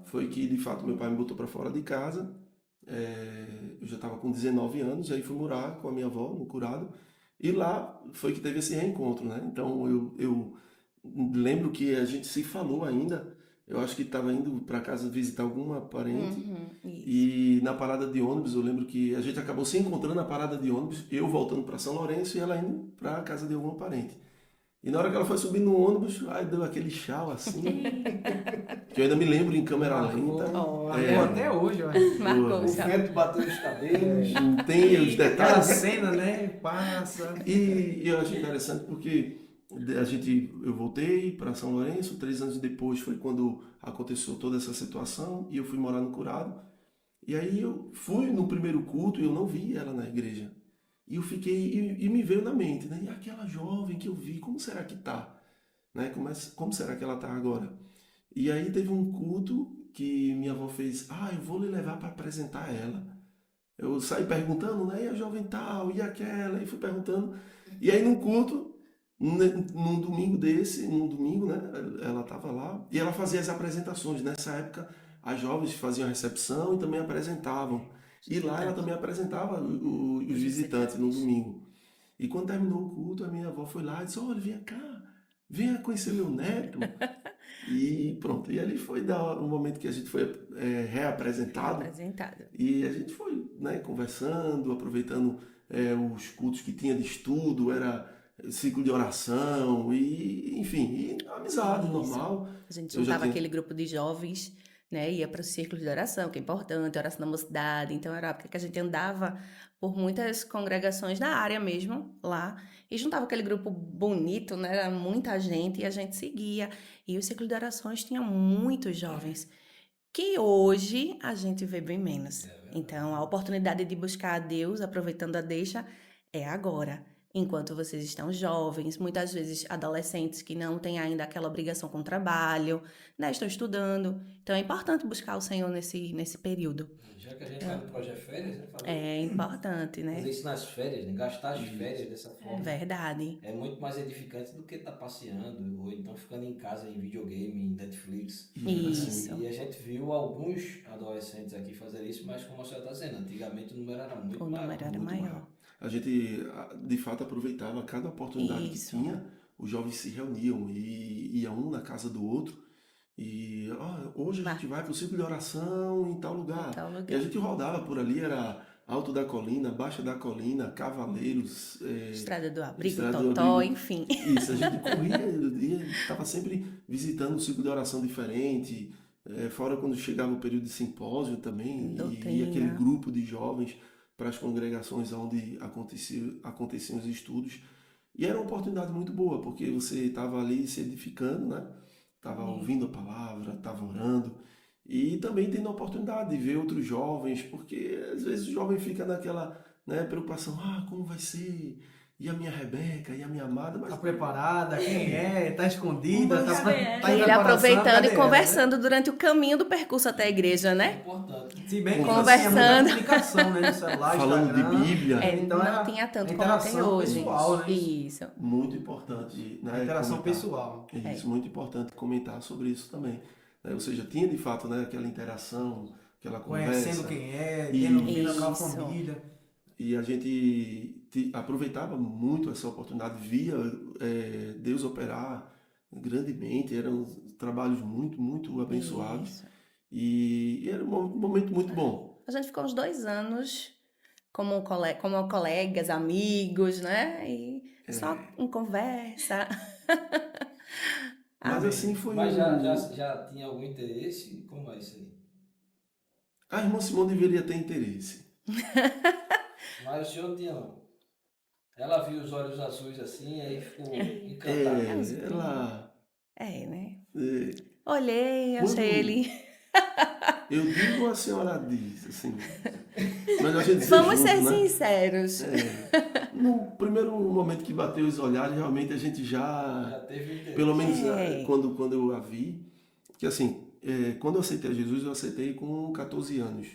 foi que de fato meu pai me botou para fora de casa. Eu já estava com 19 anos, aí fui morar com a minha avó no Curado, e lá foi que teve esse reencontro, né? Então eu lembro que a gente se falou ainda, eu acho que estava indo para casa visitar alguma parente, Isso. e na parada de ônibus eu lembro que a gente acabou se encontrando na parada de ônibus, eu voltando para São Lourenço e ela indo para a casa de alguma parente. E na hora que ela foi subir no ônibus, aí deu aquele chau assim. Que eu ainda me lembro em câmera lenta. Marcou É, até hoje, ó. Marcou, O sabe? vento bateu nos cabelos. tem os Aquela detalhes. cena, né? Passa. E eu achei interessante porque eu voltei para São Lourenço, 3 anos depois foi quando aconteceu toda essa situação e eu fui morar no Curado. E aí eu fui no primeiro culto e eu não vi ela na igreja. E eu fiquei, e me veio na mente, né? E aquela jovem que eu vi, como será que tá? Né? Como será que ela tá agora? E aí teve um culto que minha avó fez, eu vou lhe levar para apresentar ela. Eu saí perguntando, né? E a jovem tal, e aquela, e fui perguntando. E aí num culto, num domingo, né? Ela estava lá e ela fazia as apresentações. Nessa época, as jovens faziam a recepção e também apresentavam. E lá ela também apresentava os visitantes no domingo. E quando terminou o culto, a minha avó foi lá e disse, olha, vem cá, venha conhecer meu neto. E pronto, e ali foi o momento que a gente foi reapresentado. E a gente foi, né, conversando, aproveitando os cultos que tinha de estudo, era ciclo de oração, e enfim, e amizade normal. A gente Eu já juntava tinha- aquele grupo de jovens, né? Ia para o círculo de oração, que é importante, oração da mocidade. Então, era a época que a gente andava por muitas congregações da área mesmo, lá. E juntava aquele grupo bonito, né? Era muita gente e a gente seguia. E o círculo de orações tinha muitos jovens, que hoje a gente vê bem menos. Então, a oportunidade de buscar a Deus, aproveitando a deixa, é agora. Enquanto vocês estão jovens, muitas vezes adolescentes que não têm ainda aquela obrigação com o trabalho, né? Estão estudando. Então, é importante buscar o Senhor nesse período. Já que a gente vai no projeto férias, né? É importante, Fazer né? isso nas férias, né? Gastar as férias dessa forma. Verdade. É muito mais edificante do que estar passeando ou então ficando em casa em videogame, em Netflix. Isso. E a gente viu alguns adolescentes aqui fazer isso, mas como a senhora está dizendo, antigamente o número era muito O maior. número era muito maior. A gente, de fato, aproveitava cada oportunidade Isso. que tinha, os jovens se reuniam e iam um na casa do outro. E hoje a gente vai para o ciclo de oração em tal lugar. Tal lugar. E a gente rodava por ali, era Alto da Colina, Baixa da Colina, Cavaleiros. Estrada do Abrigo, Estrada do Totó, Abrigo. enfim. Isso, a gente corria, estava sempre visitando um ciclo de oração diferente. Fora quando chegava o período de simpósio também, e Doutrina. aquele grupo de jovens para as congregações onde aconteciam os estudos. E era uma oportunidade muito boa, porque você estava ali se edificando, né? Estava ouvindo a palavra, estava orando. E também tendo a oportunidade de ver outros jovens, porque às vezes o jovem fica naquela, né, preocupação, como vai ser? E a minha Rebeca, e a minha amada? Mas Tá preparada? Quem é? Tá escondida? Mas Tá é. em E ele preparação? aproveitando Cadê e ela, né? conversando durante o caminho do percurso até a igreja, É né? importante. Se bem que Conversando. tinha muita comunicação, né? No celular, falando Instagram. de Bíblia, Então, não era tinha tanto a como tem interação hoje. pessoal, né? Isso. muito importante, né? A interação comentar. pessoal. Isso, muito importante comentar sobre isso também. Né? Ou seja, tinha de fato, né, aquela interação, aquela conversa. Conhecendo quem é, E- tendo aquela Isso. família. E a gente aproveitava muito essa oportunidade, via Deus operar grandemente, eram trabalhos muito, muito abençoados. Isso. E era um momento muito bom. A gente ficou uns 2 anos como colegas, amigos, né? E só em conversa. Mas assim foi. Mas já tinha algum interesse? Como é isso aí? A irmã Simone deveria ter interesse. Mas o senhor não tinha, não. Ela viu os olhos azuis assim, aí ficou encantada. Ela. né? é, Olhei, Quando- achei ele. Eu digo a senhora diz, assim. Mas a gente Vamos junto, ser né? sinceros. No primeiro momento que bateu os olhares, realmente a gente Já teve interesse. pelo menos É. quando eu a vi, que assim, quando eu aceitei a Jesus, eu aceitei com 14 anos,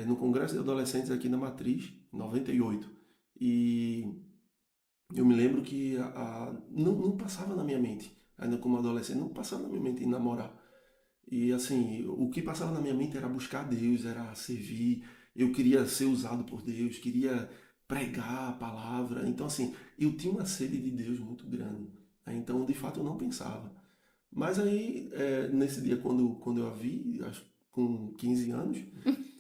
no Congresso de Adolescentes aqui na Matriz, em 98. E eu me lembro que não passava na minha mente, ainda como adolescente, não passava na minha mente em namorar. E assim, o que passava na minha mente era buscar Deus, era servir, eu queria ser usado por Deus, queria pregar a palavra. Então assim, eu tinha uma sede de Deus muito grande. Né? Então, de fato, eu não pensava. Mas aí, nesse dia, quando eu a vi, acho que com 15 anos,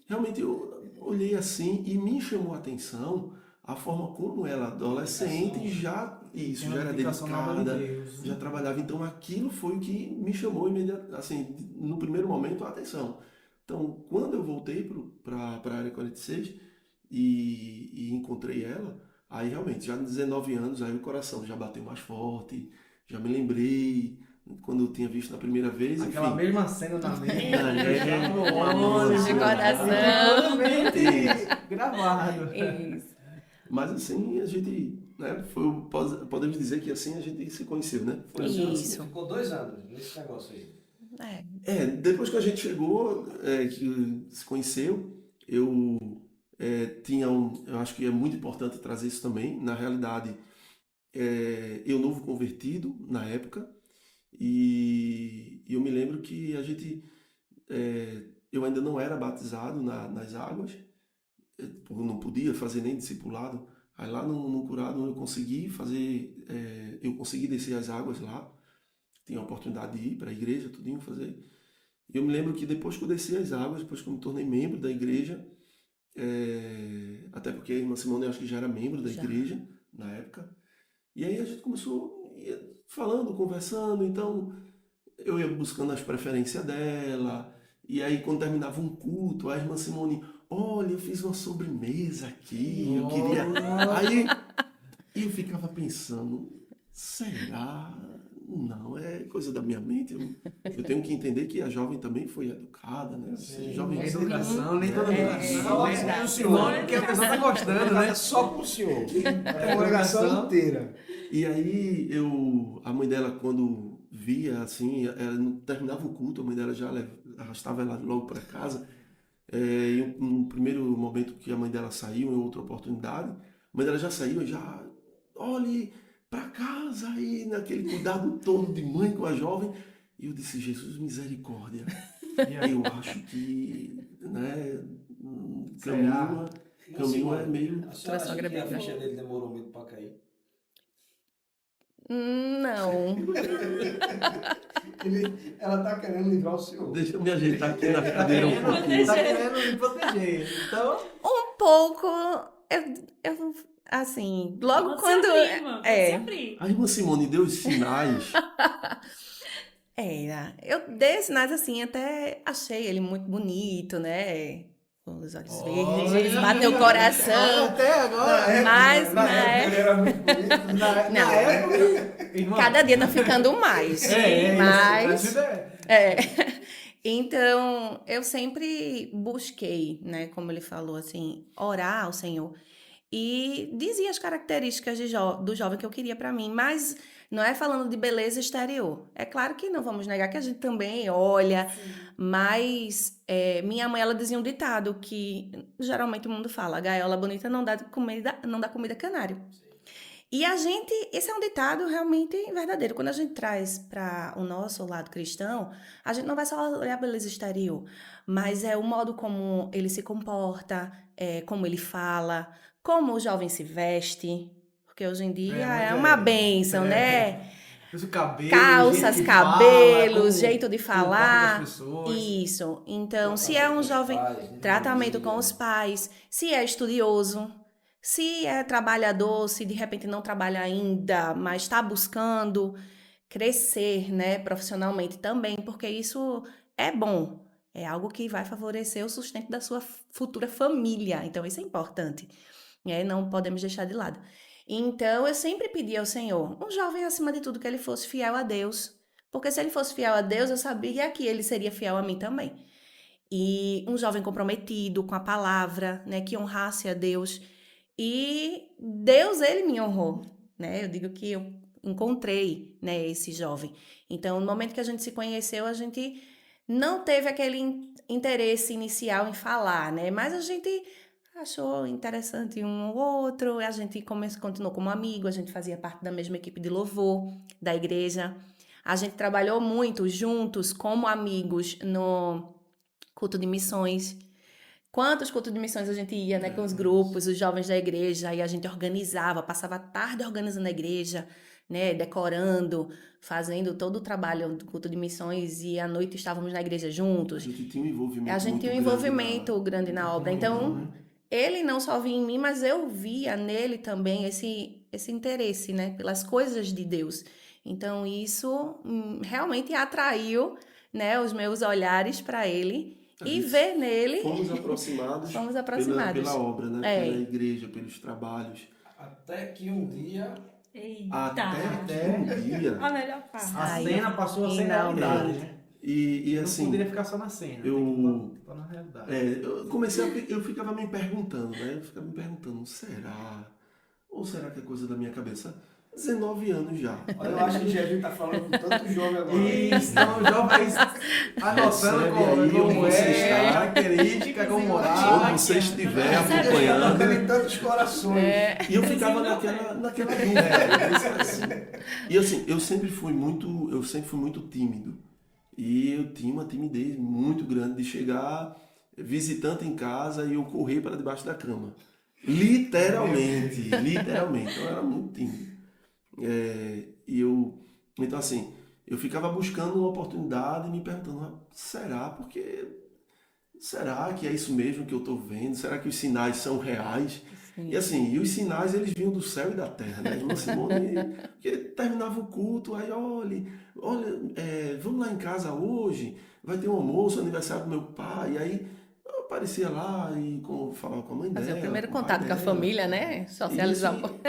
realmente eu olhei assim e me chamou a atenção a forma como ela, adolescente, já Tem uma era dedicação na obra de dedicada, Deus. já trabalhava. Então aquilo foi o que me chamou assim, no primeiro momento a atenção. Então, quando eu voltei para a área 46 e encontrei ela, aí realmente, já com 19 anos, aí o coração já bateu mais forte, já me lembrei quando eu tinha visto na primeira vez, Aquela enfim. mesma cena na mente. É, já no amor, olho, de coração. Gravado. Isso. Mas assim, a gente, né, podemos dizer que assim a gente se conheceu, né? Foi assim. Isso. Ficou 2 anos nesse negócio aí. Depois que a gente chegou, que se conheceu, eu eu acho que é muito importante trazer isso também. Na realidade, eu novo convertido na época, e eu me lembro que eu ainda não era batizado nas águas, eu não podia fazer nem discipulado. Aí lá no curado eu consegui eu consegui descer as águas lá, tinha a oportunidade de ir para a igreja, tudinho fazer. E eu me lembro que depois que eu desci as águas, depois que eu me tornei membro da igreja, até porque a irmã Simone eu acho que já era membro da igreja na época, e aí a gente começou falando, conversando, então eu ia buscando as preferências dela, e aí quando terminava um culto, a irmã Simone, olha, eu fiz uma sobremesa aqui, eu queria... Aí eu ficava pensando, será? Não, é coisa da minha mente. Eu tenho que entender que a jovem também foi educada, né? Jovem Educação, nem toda É, educação. verdade. O senhor que a pessoa tá gostando, né? Só com o senhor. A congregação inteira. E aí a mãe dela, quando via assim, ela não terminava o culto, a mãe dela já arrastava ela logo para casa. E no primeiro momento que a mãe dela saiu, em outra oportunidade, a mãe dela já saiu, já, olhe para casa aí, naquele cuidado todo de mãe com a jovem. E eu disse, Jesus, misericórdia. Eu acho que, né, caminho é meio... A senhora Tua acha sogra que a briga. ficha dele demorou muito para cair? Não. Ela tá querendo livrar o senhor. Deixa eu me ajeitar aqui na cadeira um pouquinho. Tá querendo me proteger. Então, Um pouco, eu assim, logo Pode quando... se abrir, irmã, pode se abrir. A irmã Simone deu os sinais. Eu dei sinais assim, até achei ele muito bonito, né? Com os olhos verdes, bateu o coração. até agora. Mas, na né? época ele era muito bonito. Na Não. época. Irmão, Cada dia tá ficando mais. Mas, isso. A vida é. Então, eu sempre busquei, né? Como ele falou, assim, orar ao Senhor. E dizia as características do jovem que eu queria para mim, mas não é falando de beleza exterior. É claro que não vamos negar que a gente também olha, mas minha mãe, ela dizia um ditado que geralmente o mundo fala, gaiola bonita não dá comida a canário. E esse é um ditado realmente verdadeiro. Quando a gente traz para o nosso lado cristão, a gente não vai só olhar a beleza exterior, mas é o modo como ele se comporta, como ele fala, como o jovem se veste, porque hoje em dia é uma bênção, né? O cabelo, Calças, jeito de cabelos, fala, jeito de como falar. trata as pessoas. Isso. Então, se é um jovem, tratamento com os pais, se é estudioso, se é trabalhador, se de repente não trabalha ainda, mas está buscando crescer, né, profissionalmente também, porque isso é bom. É algo que vai favorecer o sustento da sua futura família. Então, isso é importante. Não podemos deixar de lado. Então, eu sempre pedi ao Senhor, um jovem acima de tudo, que ele fosse fiel a Deus. Porque se ele fosse fiel a Deus, eu sabia que ele seria fiel a mim também. E um jovem comprometido com a palavra, né, que honrasse a Deus. E Deus, ele me honrou, né? Eu digo que eu encontrei, né, esse jovem. Então, no momento que a gente se conheceu, a gente não teve aquele interesse inicial em falar, né? Mas a gente achou interessante um ou outro, a gente continuou como amigo, a gente fazia parte da mesma equipe de louvor da igreja. A gente trabalhou muito juntos como amigos no culto de missões. Quantos cultos de missões a gente ia, né, com os grupos, os jovens da igreja, e a gente organizava, passava a tarde organizando a igreja, né, decorando, fazendo todo o trabalho do culto de missões, e à noite estávamos na igreja juntos. A gente tinha um envolvimento A gente tinha um envolvimento grande na obra. Então, ele não só via em mim, mas eu via nele também esse interesse, né, pelas coisas de Deus. Então, isso realmente atraiu, né, os meus olhares para ele e ver nele. Fomos aproximados, Fomos aproximados. Pela obra, né? É. Pela igreja, pelos trabalhos. Até que um dia Eita! Até um dia. A melhor parte. a Aí, cena passou a ser finalmente. realidade, né? E Não assim, poderia ficar só na cena, eu- tem que estar na realidade. eu ficava me perguntando, né? Eu ficava me perguntando, será? Ou será que é coisa da minha cabeça? 19 anos já. Olha, eu acho que o Jevinho tá falando com tanto jovem agora. Isso, então os jovens anotando Percebe como, aí como onde você é, está. característica, como moral. Onde você estiver Tocando acompanhando. em tantos corações. E eu ficava naquela dúvida. E assim, eu sempre fui muito tímido. E eu tinha uma timidez muito grande de chegar visitante em casa e eu correr para debaixo da cama. Literalmente. Então eu era muito tímido. Então assim, eu ficava buscando uma oportunidade e me perguntando, será que é isso mesmo que eu estou vendo? Será que os sinais são reais? E assim, os sinais eles vinham do céu e da terra, né? Irmã Simone, porque terminava o culto, aí olha, vamos lá em casa hoje, vai ter um almoço, aniversário do meu pai, aí eu aparecia lá e falava com a mãe dela. Fazer o primeiro com o pai contato com a dela. família, né? Socializar um pouco.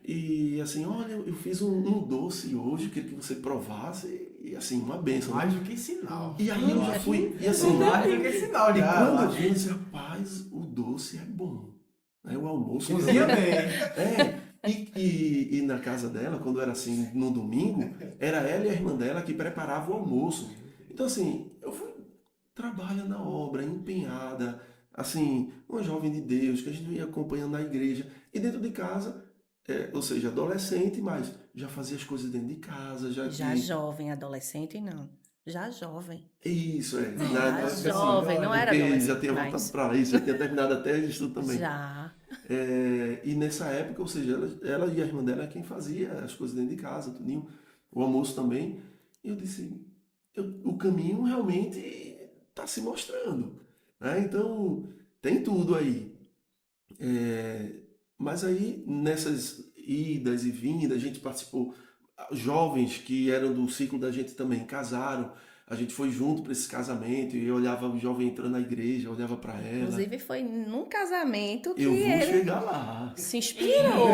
E assim, olha, eu fiz um doce hoje, eu queria que você provasse, e assim, uma bênção. Mais do que sinal. E aí eu já fui, e assim, Mais do que sinal de e quando eu cara. vi, eu disse, rapaz, o doce é bom. Né? O almoço Cozinha também. bem. E na casa dela, quando era assim, no domingo, era ela e a irmã dela que preparavam o almoço. Então assim, eu fui, trabalha na obra, empenhada, assim, uma jovem de Deus, que a gente ia acompanhando na igreja, e dentro de casa, ou seja, adolescente, mas já fazia as coisas dentro de casa, já Jovem, adolescente, não. Já jovem. Isso, Já jovem, não era porque adolescente. já tinha voltado mas para isso, já tinha terminado até o estudo também. Já. E nessa época, ou seja, ela e a irmã dela é quem fazia as coisas dentro de casa, tudinho, o almoço também. E eu disse, o caminho realmente está se mostrando. Né? Então, tem tudo aí. Mas aí, nessas idas e vindas, a gente participou. Jovens que eram do ciclo da gente também casaram. A gente foi junto para esse casamento e eu olhava o jovem entrando na igreja, olhava para ela. Inclusive, foi num casamento que Eu vou ele chegar lá. se inspirou.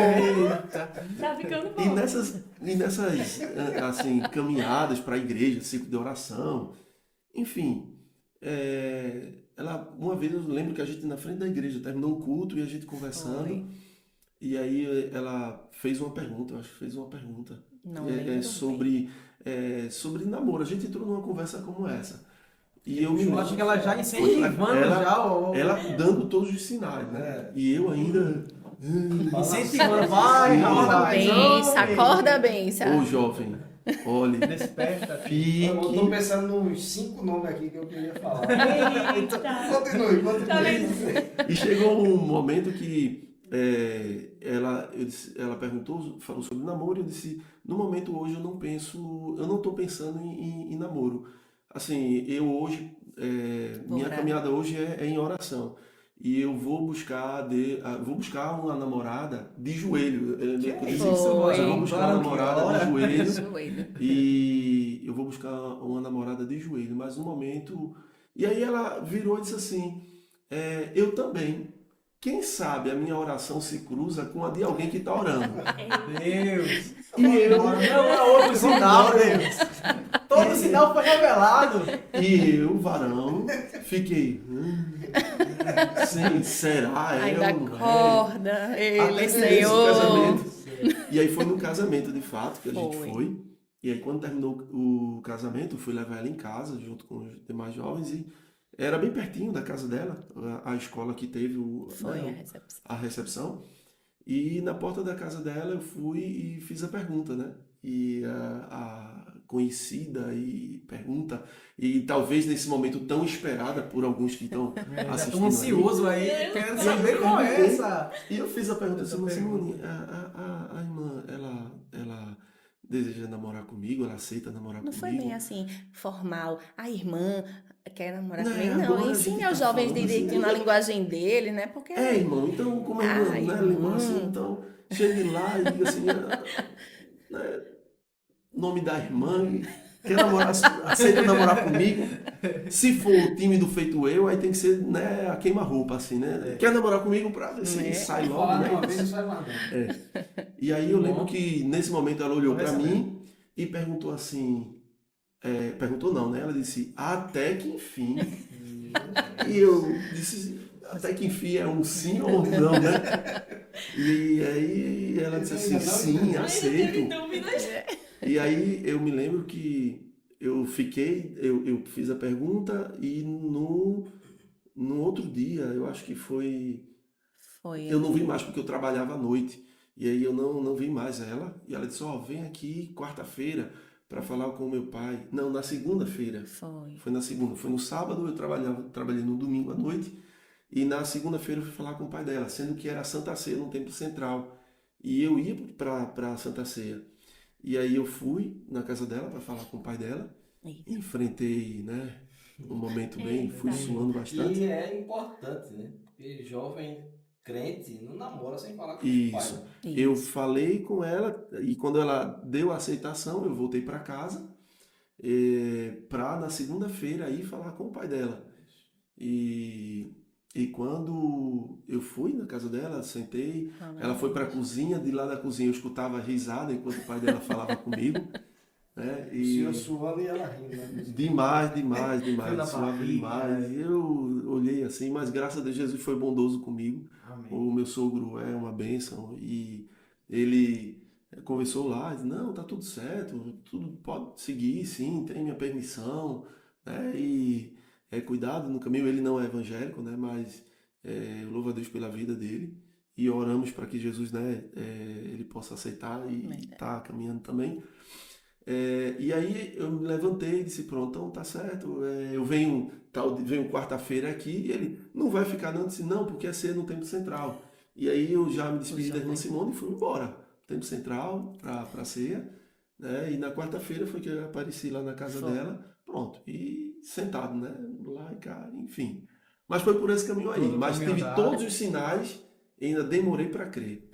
Tá ficando E bom. nessas assim, caminhadas para a igreja, ciclo de oração, enfim, uma vez eu lembro que a gente na frente da igreja terminou o culto e a gente conversando, Foi. e aí ela fez uma pergunta, eu acho que fez uma pergunta, Não lembro sobre namoro. A gente entrou numa conversa como essa. E eu me Eu acho que ela já incentivando ela dando todos os sinais, né? E eu ainda incentivando, vai, rapaz. Acorda bem, sabe? Ô jovem, olhe, Desperta. fique. Eu tô pensando nos 5 nomes aqui que eu queria falar. Eita! Continue. Tá vendo? E chegou um momento que ela falou sobre namoro, e eu disse, no momento hoje eu não estou pensando em namoro. Assim, eu hoje, minha caminhada hoje é em oração. E eu vou buscar uma namorada de joelho. Eu vou buscar uma namorada de joelho. E eu vou buscar uma namorada de joelho. Mas no momento... E aí ela virou e disse assim, eu também. Quem sabe a minha oração se cruza com a de alguém que está orando. Deus. E eu... Não é outro sinal, Deus. Todo sinal foi revelado. E eu, varão, fiquei... Sim, será? Ainda ou não é? acorda ele, Até nesse Senhor. casamento. E aí foi no casamento, de fato, que a gente Foi. foi. E aí quando terminou o casamento, eu fui levar ela em casa, junto com os demais jovens, e era bem pertinho da casa dela, a escola que teve Foi a recepção. a recepção. E na porta da casa dela eu fui e fiz a pergunta, né? E a conhecida e pergunta, e talvez nesse momento tão esperada por alguns que estão assistindo. Estou ansioso aí, querendo saber qual é essa. E eu fiz a pergunta assim, Simone, a irmã, ela deseja namorar comigo, ela aceita namorar Não foi comigo. bem assim, formal. A irmã quer namorar Né, comigo? Não, agora a gente ensine tá aos jovens falando assim, direitinho na linguagem dele, né? Porque... irmão, então, como é irmã, Ai, né, irmã, assim, então, chegue lá e diga assim, né, nome da irmã, quer namorar, aceita namorar comigo. Se for tímido feito eu, aí tem que ser, né, a queima-roupa, assim, né? Quer namorar comigo pra ver se sai logo, Falar de né? uma vez não sai mais não. E aí eu lembro que nesse momento ela olhou pra Conversa mim e perguntou assim, perguntou não, né? Ela disse, até que enfim. E eu disse, até que enfim é um sim ou um não, né? E aí ela disse assim, sim, aceito. E aí eu me lembro que eu fiz a pergunta e no outro dia, eu acho que foi, Foi. eu não vi mais porque eu trabalhava à noite. E aí eu não vi mais ela. E ela disse, vem aqui quarta-feira para falar com o meu pai. Não, na segunda-feira. Foi. Foi na segunda. Foi no sábado, eu trabalhei no domingo à noite. E na segunda-feira eu fui falar com o pai dela, sendo que era a Santa Ceia no Templo Central. E eu ia para a Santa Ceia. E aí eu fui na casa dela para falar com o pai dela. Isso. Enfrentei, né, um momento bem, fui suando bastante. E é importante, né? Porque jovem crente não namora sem falar com os pais. Isso. Né? Eu falei com ela e quando ela deu a aceitação, eu voltei para casa para na segunda-feira ir falar com o pai dela. E quando eu fui na casa dela, sentei, ela foi para a cozinha, de lá da cozinha eu escutava a risada enquanto o pai dela falava comigo. Né? O senhor suando e ela rindo, né? Demais, Frio na suave barriga, demais. né? Eu olhei assim, mas graças a Deus Jesus foi bondoso comigo. Amém. O meu sogro é uma bênção e ele conversou lá, disse, não, tá tudo certo, tudo pode seguir, sim, tem minha permissão, né? E cuidado no caminho, ele não é evangélico, né? Mas eu louvo a Deus pela vida dele e oramos para que Jesus, né, ele possa aceitar e tá caminhando também. E aí eu me levantei e disse, pronto, então tá certo, eu venho quarta-feira aqui e ele não vai ficar não, eu disse, não, porque é cedo no Templo Central. E aí eu já me despedi da irmã Simone e fui embora, Templo Central, pra ceia, né? E na quarta-feira foi que eu apareci lá na casa dela, pronto, e sentado, né, lá e cá, enfim. Mas foi por esse caminho aí, Todo mas caminho tive andado. todos os sinais e ainda demorei para crer.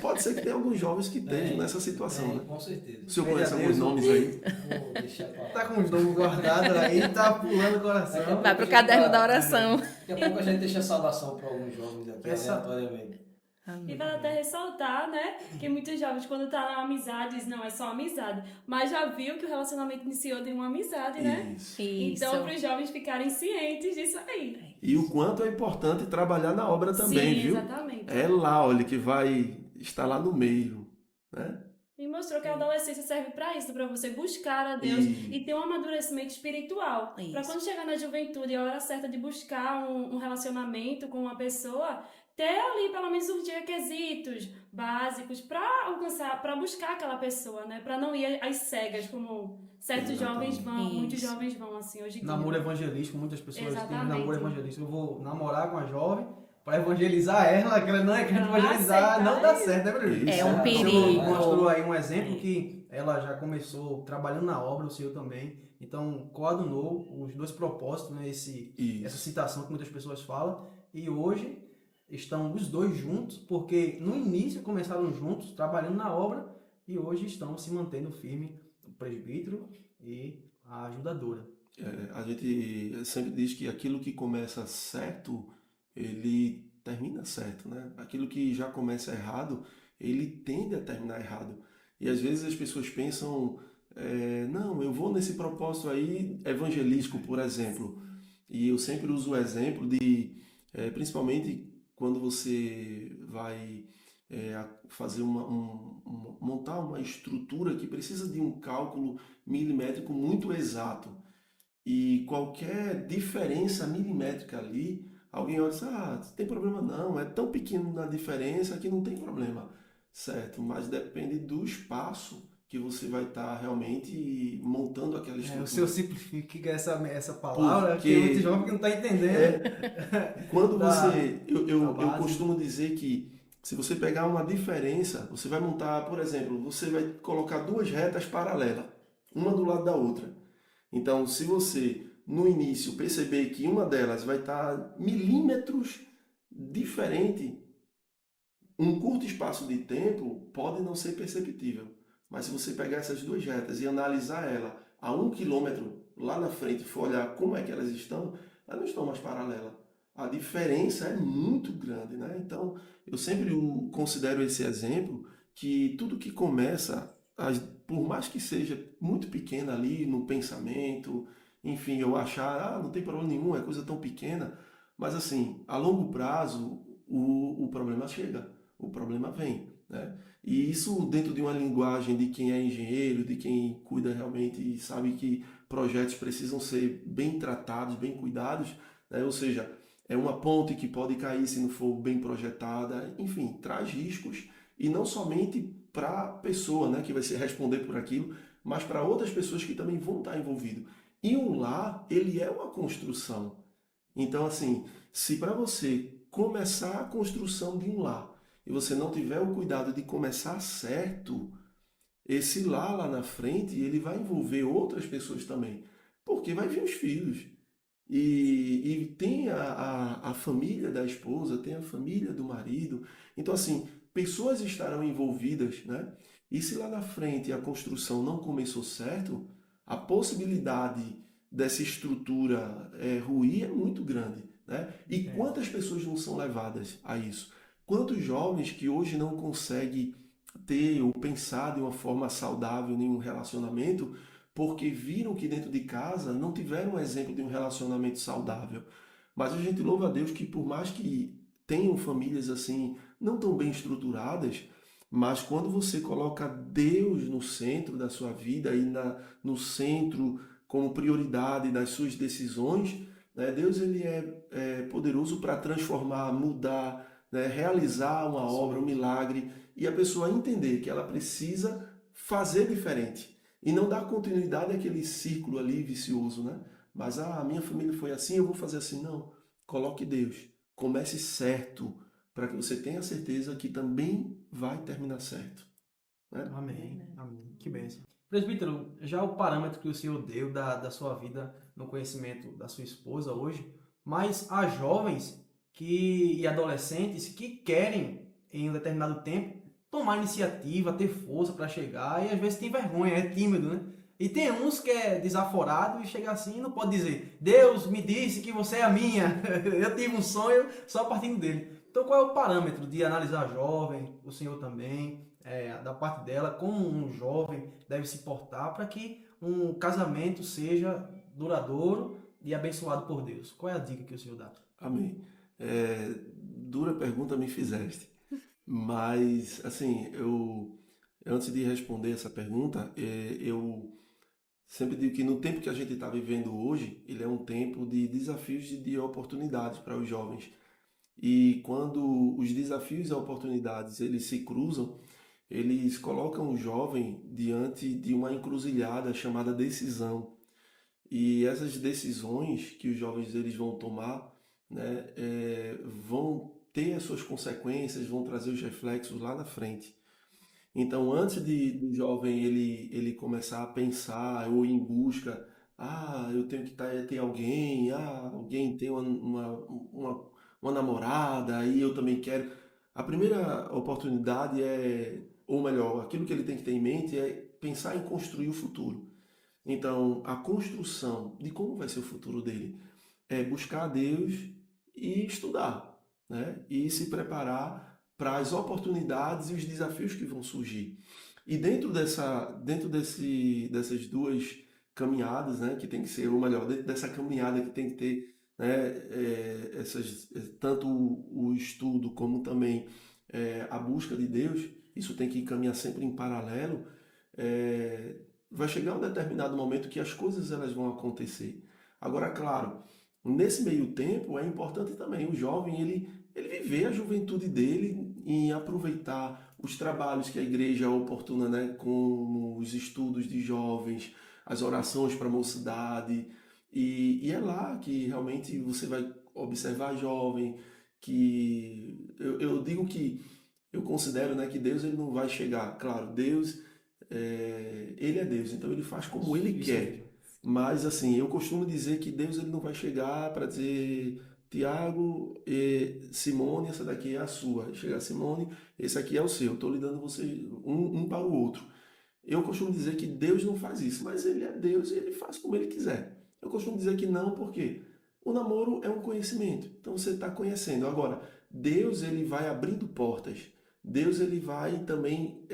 Pode ser que tenha alguns jovens que estejam nessa situação, né? Com certeza. O senhor Pede conhece a alguns Deus, nomes aí? Vou deixar pra lá. Tá com os nomes guardados aí, tá pulando o coração. Vai pro caderno da oração. Daqui a pouco a gente deixa a saudação para alguns jovens aqui, Essa- aleatoriamente. E vale até ressaltar, né, que muitos jovens, quando tá na amizade, dizem, não, é só amizade. Mas já viu que o relacionamento iniciou de uma amizade, né? Isso. Então, para os jovens ficarem cientes disso aí. E o quanto é importante trabalhar na obra também, Sim, viu? exatamente. É lá, olha, que vai estar lá no meio, né? E mostrou que a adolescência serve para isso, para você buscar a Deus e ter um amadurecimento espiritual. Isso. Para quando chegar na juventude, a hora certa de buscar um relacionamento com uma pessoa, ter ali pelo menos os requisitos básicos para alcançar, para buscar aquela pessoa, né? Para não ir às cegas, como certos jovens vão, Isso. muitos jovens vão assim hoje em dia. Namoro evangelístico, muitas pessoas têm Exatamente. namoro evangelístico. Eu vou namorar com uma jovem para evangelizar ela, que ela não é crente Não evangelizar, aceita não dá isso. certo, né, Bruno? É um O perigo. senhor mostrou aí um exemplo que ela já começou trabalhando na obra, o senhor também. Então, coadunou os dois propósitos, né, essa citação que muitas pessoas falam, e hoje estão os dois juntos, porque no início começaram juntos, trabalhando na obra, e hoje estão se mantendo firme o presbítero e a ajudadora. A gente sempre diz que aquilo que começa certo, ele termina certo, né? Aquilo que já começa errado, ele tende a terminar errado. E às vezes as pessoas pensam, não, eu vou nesse propósito aí evangelístico, por exemplo. E eu sempre uso o exemplo de, principalmente quando você vai fazer montar uma estrutura que precisa de um cálculo milimétrico muito exato. E qualquer diferença milimétrica ali, alguém olha e diz, não tem problema não, é tão pequeno na diferença que não tem problema, certo? Mas depende do espaço que você vai estar realmente montando aquela estrutura. O senhor simplifica essa palavra, Porque- que tem muito jovem que não está entendendo. Quando Da- você... Eu da base. costumo dizer que Se você pegar uma diferença, você vai montar, por exemplo, você vai colocar duas retas paralelas, uma do lado da outra. Então, se você no início perceber que uma delas vai estar milímetros diferente, um curto espaço de tempo pode não ser perceptível. Mas se você pegar essas duas retas e analisar ela a 1 quilômetro lá na frente e for olhar como é que elas não estão mais paralelas. A diferença é muito grande, né? Então, eu sempre considero esse exemplo que tudo que começa, por mais que seja muito pequeno ali no pensamento, enfim, eu achar, não tem problema nenhum, é coisa tão pequena, mas assim, a longo prazo, o problema chega, o problema vem, né? E isso dentro de uma linguagem de quem é engenheiro, de quem cuida realmente e sabe que projetos precisam ser bem tratados, bem cuidados, né? Ou seja, é uma ponte que pode cair se não for bem projetada, enfim, traz riscos e não somente para a pessoa, né, que vai se responder por aquilo, mas para outras pessoas que também vão estar envolvidas. E um lar, ele é uma construção. Então, assim, se para você começar a construção de um lar e você não tiver o cuidado de começar certo, esse lá na frente, ele vai envolver outras pessoas também, porque vai vir os filhos. E tem a família da esposa, tem a família do marido. Então, assim, pessoas estarão envolvidas, né? E se lá na frente a construção não começou certo, a possibilidade dessa estrutura ruir é muito grande, né? E quantas pessoas não são levadas a isso? Quantos jovens que hoje não conseguem ter ou pensar de uma forma saudável nenhum relacionamento porque viram que dentro de casa não tiveram um exemplo de um relacionamento saudável. Mas a gente louva a Deus que por mais que tenham famílias assim não tão bem estruturadas, mas quando você coloca Deus no centro da sua vida e no centro como prioridade das suas decisões, né, Deus ele é poderoso para transformar, mudar, né, realizar uma obra, um milagre e a pessoa entender que ela precisa fazer diferente. E não dar continuidade àquele círculo ali vicioso, né? Mas a minha família foi assim, eu vou fazer assim. Não. Coloque Deus. Comece certo, para que você tenha certeza que também vai terminar certo. Né? Amém. Amém. Que bênção. Presbítero, já o parâmetro que o senhor deu da sua vida no conhecimento da sua esposa hoje, mas há jovens e adolescentes que querem, em um determinado tempo, tomar iniciativa, ter força para chegar e às vezes tem vergonha, é tímido, né? E tem uns que é desaforado e chega assim e não pode dizer: Deus me disse que você é a minha, eu tive um sonho só partindo dele. Então qual é o parâmetro de analisar a jovem, o senhor também, da parte dela, como um jovem deve se portar para que um casamento seja duradouro e abençoado por Deus? Qual é a dica que o senhor dá? Amém. Dura pergunta me fizeste. Mas, assim, antes de responder essa pergunta, eu sempre digo que no tempo que a gente está vivendo hoje, ele é um tempo de desafios e de oportunidades para os jovens. E quando os desafios e oportunidades eles se cruzam, eles colocam o jovem diante de uma encruzilhada chamada decisão. E essas decisões que os jovens eles vão tomar, né, vão ter as suas consequências, vão trazer os reflexos lá na frente. Então, antes do jovem ele começar a pensar ou ir em busca, eu tenho que ter alguém, alguém tem uma namorada, aí eu também quero. A primeira oportunidade ou melhor, aquilo que ele tem que ter em mente é pensar em construir o futuro. Então, a construção de como vai ser o futuro dele é buscar a Deus e estudar, né? E se preparar para as oportunidades e os desafios que vão surgir. E dessas duas caminhadas, né, que tem que ser, ou melhor, dentro dessa caminhada que tem que ter, né, tanto o estudo como também a busca de Deus, isso tem que caminhar sempre em paralelo. Vai chegar um determinado momento que as coisas elas vão acontecer. Agora, claro, nesse meio tempo é importante também o jovem ele viver a juventude dele em aproveitar os trabalhos que a igreja oportuna, né, como os estudos de jovens, as orações para a mocidade, e é lá que realmente você vai observar jovem, que eu digo que eu considero, né, que Deus ele não vai chegar. Claro, Deus, ele é Deus, então ele faz como ele Isso. quer. Mas assim, eu costumo dizer que Deus ele não vai chegar para dizer, Tiago e Simone, essa daqui é a sua. Chegar Simone, esse aqui é o seu. Estou lhe dando você um para o outro. Eu costumo dizer que Deus não faz isso, mas ele é Deus e ele faz como ele quiser. Eu costumo dizer que não, porque o namoro é um conhecimento. Então você está conhecendo. Agora, Deus ele vai abrindo portas. Deus ele vai também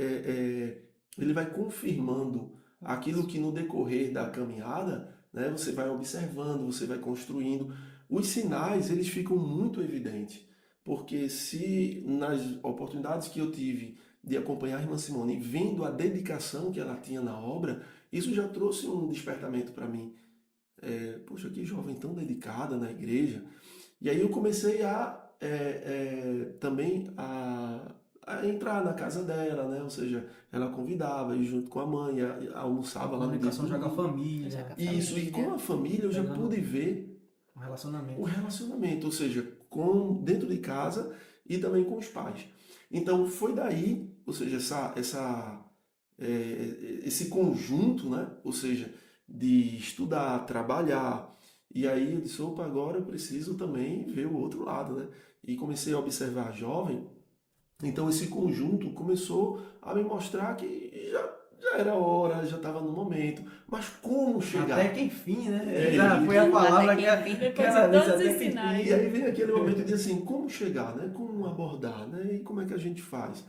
ele vai confirmando aquilo que no decorrer da caminhada, né, você vai observando, você vai construindo. Os sinais eles ficam muito evidentes, porque se nas oportunidades que eu tive de acompanhar a irmã Simone, vendo a dedicação que ela tinha na obra, isso já trouxe um despertamento para mim. Poxa, que jovem tão dedicada na igreja. E aí eu comecei também a entrar na casa dela, né? Ou seja, ela convidava, ir junto com a mãe, almoçava lá no dia Comunicação já com a domingo. família, Já com a Isso, e família. com a família eu já Pegando pude ver um relacionamento. o relacionamento, ou seja, dentro de casa e também com os pais. Então foi daí, ou seja, esse conjunto, né? Ou seja, de estudar, trabalhar. E aí eu disse, opa, agora eu preciso também ver o outro lado, né? E comecei a observar a jovem. Então esse conjunto começou a me mostrar que já era hora, já estava no momento. Mas como chegar? Até que enfim, né? É, Já foi a palavra até que que enfim. Depois ela de disse, todos até os que enfim. sinais. E aí vem aquele momento de assim, como chegar, né? Como abordar, né? E como é que a gente faz?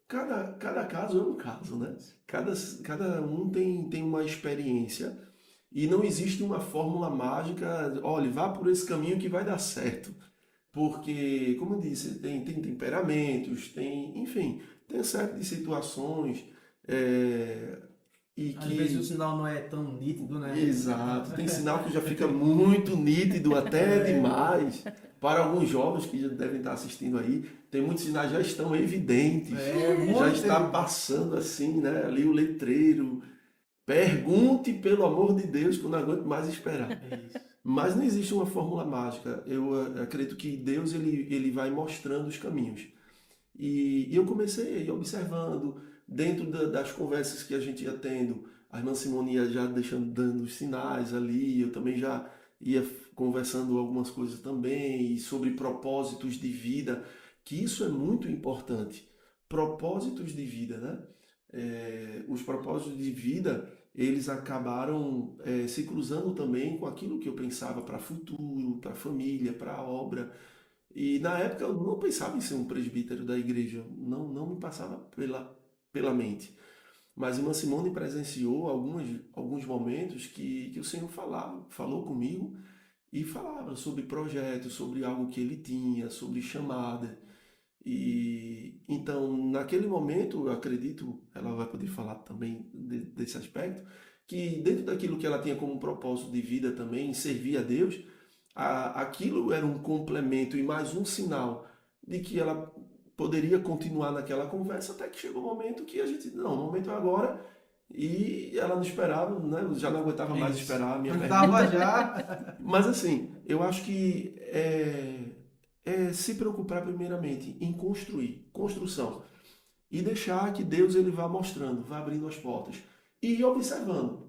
Cada caso é um caso, né? Cada um tem uma experiência e não existe uma fórmula mágica, olha, vá por esse caminho que vai dar certo. Porque, como eu disse, tem temperamentos, enfim, tem certas situações e Às vezes o sinal não é tão nítido, né? Exato, tem sinal que já fica muito nítido, até demais. Para alguns jovens que já devem estar assistindo aí, tem muitos sinais já estão evidentes, Muito já está evidente. passando assim, né? Ali o letreiro. Pergunte pelo amor de Deus, que eu não aguento mais esperar. Mas não existe uma fórmula mágica. Eu acredito que Deus ele vai mostrando os caminhos. E eu comecei observando, dentro das conversas que a gente ia tendo, a irmã Simone ia já dando os sinais ali, eu também já ia conversando algumas coisas também, e sobre propósitos de vida, que isso é muito importante. Propósitos de vida, né? Os propósitos de vida, eles acabaram se cruzando também com aquilo que eu pensava para futuro, para a família, para a obra. E na época eu não pensava em ser um presbítero da igreja, não me passava pela mente. Mas a irmã Simone presenciou alguns momentos que o Senhor falou comigo e falava sobre projetos, sobre algo que ele tinha, sobre chamada. E então, naquele momento, eu acredito, ela vai poder falar também desse aspecto, que dentro daquilo que ela tinha como propósito de vida também, servir a Deus, aquilo era um complemento e mais um sinal de que ela poderia continuar naquela conversa até que chegou o momento que a gente, não, o momento é agora, e ela não esperava, né? Já não aguentava mais Isso. esperar a minha Eu pergunta. tava já. Mas assim, eu acho que é se preocupar primeiramente em construção, e deixar que Deus ele vá mostrando, vá abrindo as portas e ir observando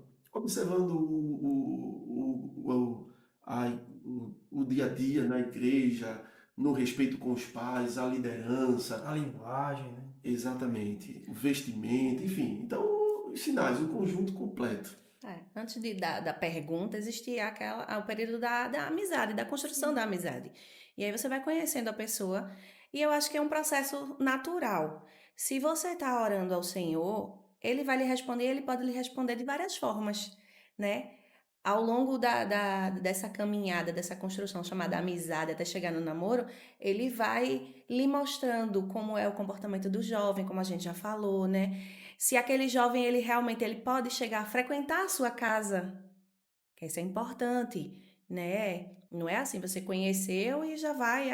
o dia a dia na igreja, no respeito com os pais, a liderança, A linguagem, né? exatamente, o vestimento, enfim. Então, os sinais, o conjunto completo. Antes da pergunta, existia o período da amizade, da construção da amizade. E aí você vai conhecendo a pessoa, e eu acho que é um processo natural. Se você está orando ao Senhor, Ele vai lhe responder, Ele pode lhe responder de várias formas, né? Ao longo dessa caminhada, dessa construção chamada amizade, até chegar no namoro, Ele vai lhe mostrando como é o comportamento do jovem, como a gente já falou, né? Se aquele jovem, ele realmente ele pode chegar a frequentar a sua casa, que isso é importante, né? Não é assim, você conheceu e já vai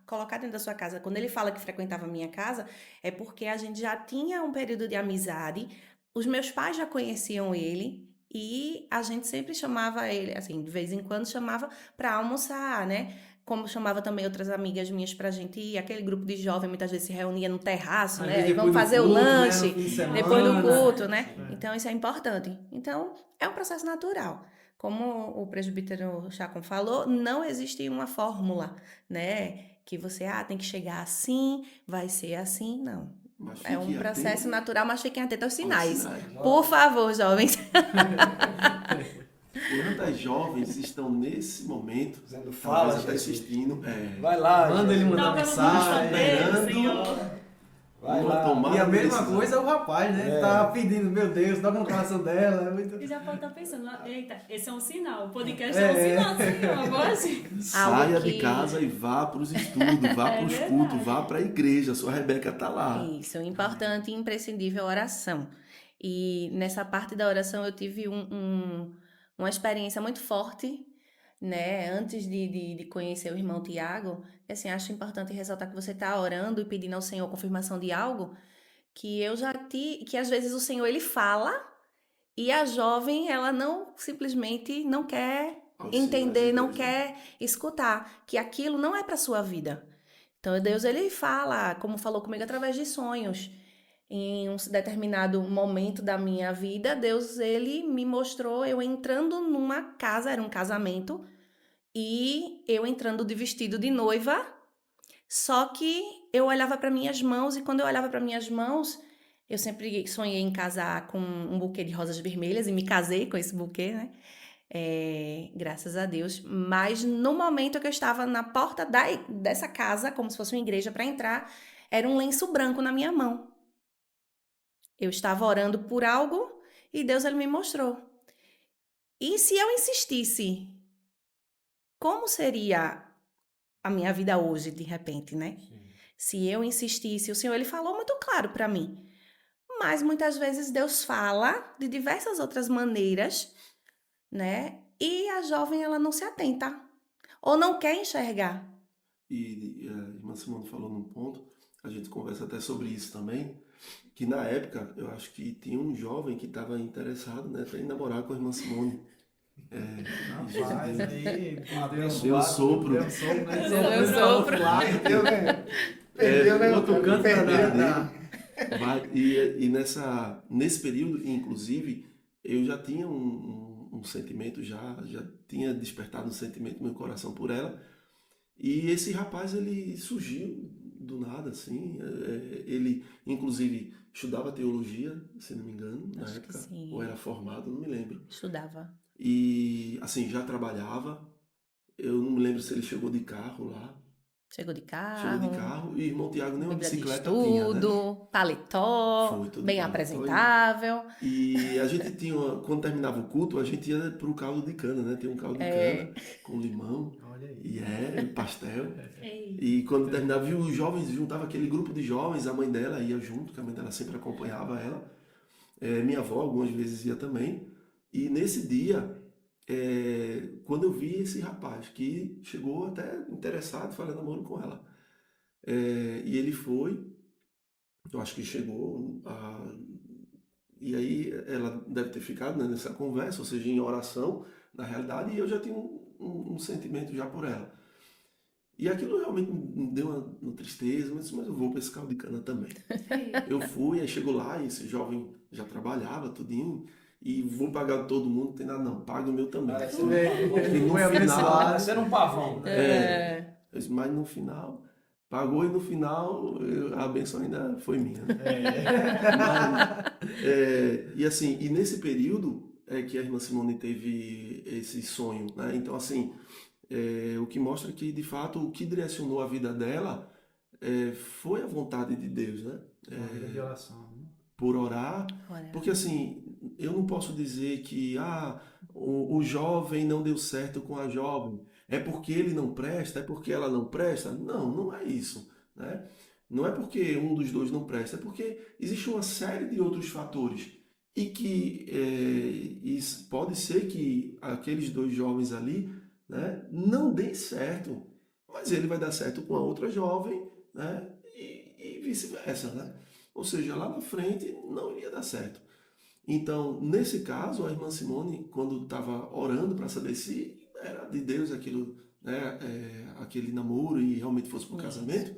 colocar dentro da sua casa. Quando ele fala que frequentava a minha casa, é porque a gente já tinha um período de amizade, os meus pais já conheciam ele e a gente sempre chamava ele, assim, de vez em quando chamava para almoçar, né? como chamava também outras amigas minhas pra gente ir, aquele grupo de jovens muitas vezes se reunia no terraço, Às né? vezes Aí vamos depois do fazer o culto, né, no lanche, fim de semana. depois do culto, né? É. Então isso é importante. Então é um processo natural. Como o presbítero Chacon falou, não existe uma fórmula, né? Que você, tem que chegar assim, vai ser assim, não. Mas É um fique processo atento natural, mas fiquem atentos aos aos sinais. sinais. Por favor, jovens. Quantas jovens estão nesse momento, Dizendo, fala, talvez até Jesus. assistindo, Vai lá, Manda ele Jesus. mandar Toca no mensagem. coração dele, esperando. Senhor. Vai uma lá. tomada E a de mesma decisão. coisa é o rapaz, né? É. Tá pedindo, meu Deus, toca no coração dela. É muito... E já pode estar pensando, eita, esse é um sinal. O podcast É. é um sinal, Senhor. Agora sim. Saia Algo de que- casa e vá para os estudos, vá para os verdade. cultos, vá para a igreja. A sua Rebeca está lá. Isso, importante e imprescindível a oração. E nessa parte da oração eu tive uma experiência muito forte, né? Antes de conhecer o irmão Tiago, assim, acho importante ressaltar que você está orando e pedindo ao Senhor confirmação de algo que eu já que às vezes o Senhor ele fala e a jovem ela não simplesmente não quer Aos sinais entender, de não Deus, né? quer escutar que aquilo não é para sua vida. Então Deus ele fala, como falou comigo através de sonhos. Em um determinado momento da minha vida, Deus ele me mostrou eu entrando numa casa, era um casamento, e eu entrando de vestido de noiva, só que eu olhava para minhas mãos e quando eu olhava para minhas mãos, eu sempre sonhei em casar com um buquê de rosas vermelhas e me casei com esse buquê, né? Graças a Deus. Mas no momento que eu estava na porta dessa casa, como se fosse uma igreja para entrar, era um lenço branco na minha mão. Eu estava orando por algo e Deus ele me mostrou. E se eu insistisse, como seria a minha vida hoje, de repente, né? Se eu insistisse, o Senhor ele falou muito claro para mim. Mas muitas vezes Deus fala de diversas outras maneiras, né? E a jovem ela não se atenta ou não quer enxergar. E a irmã Simone falou num ponto, a gente conversa até sobre isso também, que na época eu acho que tinha um jovem que estava interessado, né, até em namorar com a irmã Simone. Rapaz, aí, Deu um sopro. Deu um sopro, né? Deu um sopro. Perdeu, né? Perdeu, né? Outro canto Vai, e nesse período, inclusive, eu já tinha um sentimento, já tinha despertado um sentimento no meu coração por ela. E esse rapaz, ele surgiu do nada, assim. Ele, inclusive, estudava teologia, se não me engano, na Acho que época. sim. Ou era formado, não me lembro. Estudava. E, assim, já trabalhava. Eu não me lembro se ele chegou de carro lá. Chegou de Chegou de carro e o irmão Tiago nem uma Bíblia de bicicleta tinha, né? estudo, paletó, Foi tudo bem paletó. apresentável. E a gente tinha, quando terminava o culto, a gente ia pro caldo de cana, né? Tem um caldo de cana com limão Olha aí. e pastel. Ei. E quando terminava, viu, os jovens, juntava aquele grupo de jovens, a mãe dela ia junto, que a mãe dela sempre acompanhava ela. Minha avó algumas vezes ia também. E nesse dia, quando eu vi esse rapaz, que chegou até interessado, falando namoro com ela. E ele foi, eu acho que chegou, e aí ela deve ter ficado, né, nessa conversa, ou seja, em oração, na realidade, e eu já tinha um sentimento já por ela. E aquilo realmente me deu uma tristeza, mas eu vou para esse caldo de cana também. Eu fui, aí chegou lá, e esse jovem já trabalhava, tudinho, e vou pagar todo mundo, não tem nada não, paga o meu também. E no Foi abençoado. Parecendo um pavão. Mas no final, pagou e no final a benção ainda foi minha. Né? E assim, e nesse período é que a irmã Simone teve esse sonho, né? Então assim, o que mostra que de fato o que direcionou a vida dela foi a vontade de Deus, né? Uma vida de oração. Né? Por orar, porque assim, eu não posso dizer que o jovem não deu certo com a jovem, é porque ele não presta, é porque ela não presta. Não, não é isso, né? Não é porque um dos dois não presta, é porque existe uma série de outros fatores e que pode ser que aqueles dois jovens ali, né, não deem certo, mas ele vai dar certo com a outra jovem, né, e vice-versa, né? Ou seja, lá na frente não iria dar certo. Então, nesse caso, a irmã Simone, quando estava orando para saber se era de Deus aquilo né, aquele namoro e realmente fosse para o Isso. casamento.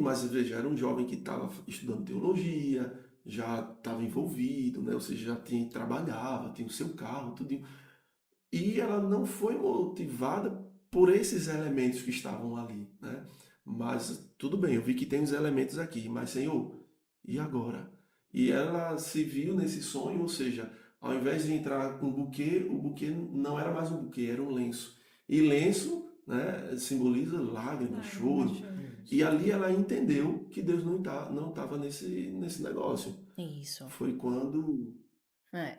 Mas veja, era um jovem que estava estudando teologia, já estava envolvido, né? Ou seja, trabalhava, tinha o seu carro, tudo. E ela não foi motivada por esses elementos que estavam ali, né? Mas tudo bem, eu vi que tem os elementos aqui, mas Senhor, e agora? E ela se viu nesse sonho, ou seja, ao invés de entrar com o buquê não era mais um buquê, era um lenço. E lenço, né, simboliza lágrimas, choro. E ali ela entendeu que Deus não estava nesse negócio. Isso. Foi quando É.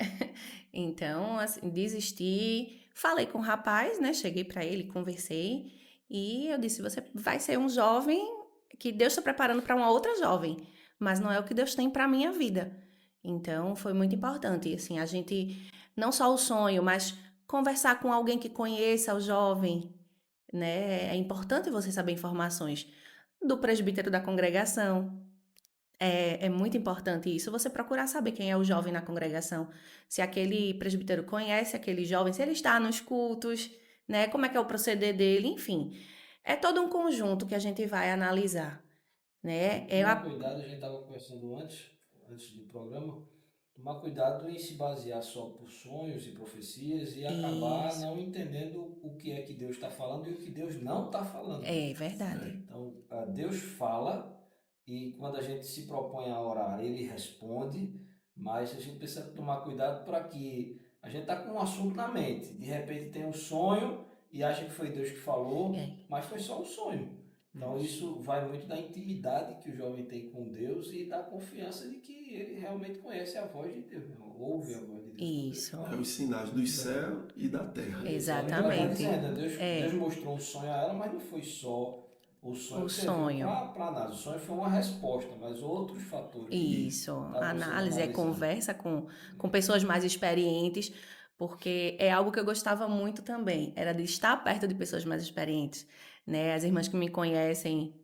Então, assim, desisti. Falei com o rapaz, né? Cheguei pra ele, conversei. E eu disse: você vai ser um jovem que Deus está preparando para uma outra jovem, mas não é o que Deus tem para minha vida. Então, foi muito importante, assim, a gente não só o sonho, mas conversar com alguém que conheça o jovem, né? É importante você saber informações do presbítero da congregação. É muito importante isso, você procurar saber quem é o jovem na congregação, se aquele presbítero conhece aquele jovem, se ele está nos cultos, né? Como é que é o proceder dele, enfim. É todo um conjunto que a gente vai analisar, né? Tomar cuidado, a gente estava conversando antes do programa, tomar cuidado em se basear só por sonhos e profecias e acabar Isso, não entendendo o que é que Deus está falando e o que Deus não está falando. é verdade. Então, Deus fala e quando a gente se propõe a orar, Ele responde, mas a gente precisa tomar cuidado para que a gente está com um assunto na mente, de repente tem um sonho e acha que foi Deus que falou, É. mas foi só um sonho. Então isso vai muito da intimidade que o jovem tem com Deus e da confiança de que ele realmente conhece a voz de Deus, ouve a voz de Deus. Isso. os sinais dos céus e da terra. Exatamente. Deus mostrou um sonho a ela, mas não foi só o sonho O que serviu sonho. para nada. O sonho foi uma resposta, mas outros fatores. Isso, estavam sendo análise, analisados. conversa com pessoas mais experientes, porque é algo que eu gostava muito também, era de estar perto de pessoas mais experientes, né? As irmãs que me conhecem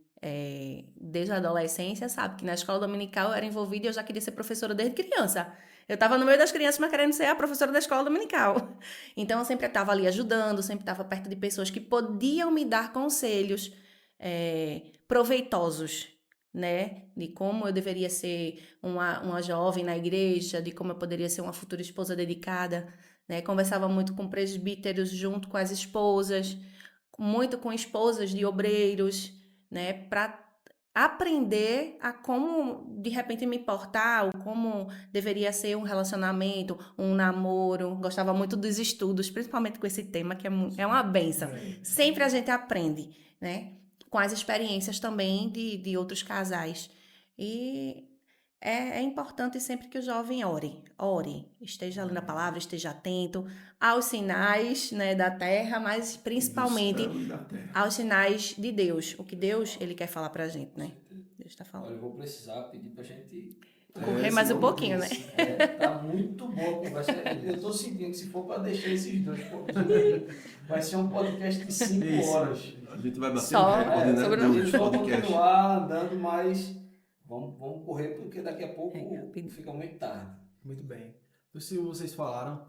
desde a adolescência sabem que na escola dominical eu era envolvida e eu já queria ser professora desde criança. Eu estava no meio das crianças, mas querendo ser a professora da escola dominical. Então eu sempre estava ali ajudando, sempre estava perto de pessoas que podiam me dar conselhos proveitosos, né? De como eu deveria ser uma jovem na igreja, de como eu poderia ser uma futura esposa dedicada, né? Conversava muito com presbíteros junto com as esposas, muito com esposas de obreiros, né? Para aprender a como de repente me portar, ou como deveria ser um relacionamento, um namoro. Gostava muito dos estudos, principalmente com esse tema que é uma bênção. Sempre a gente aprende, né? Com as experiências também de outros casais. E é importante sempre que o jovem ore, esteja lendo a palavra, esteja atento aos sinais, né, da terra, mas principalmente Do céu e da terra. aos sinais de Deus, o que Deus ele quer falar pra gente, né? Deus está Olha, falando. eu vou precisar pedir pra gente. Correr mais um pouquinho, né? Tá muito boa a conversa. Eu tô sentindo que se for para deixar esses dois pouquinho, vai ser um podcast de 5 horas. A gente vai bater Só um recorde, né? sobre A Do gente vai podcast. continuar andando, mas vamos correr porque daqui a pouco rapidinho. fica muito tarde. Muito bem. Então, se vocês falaram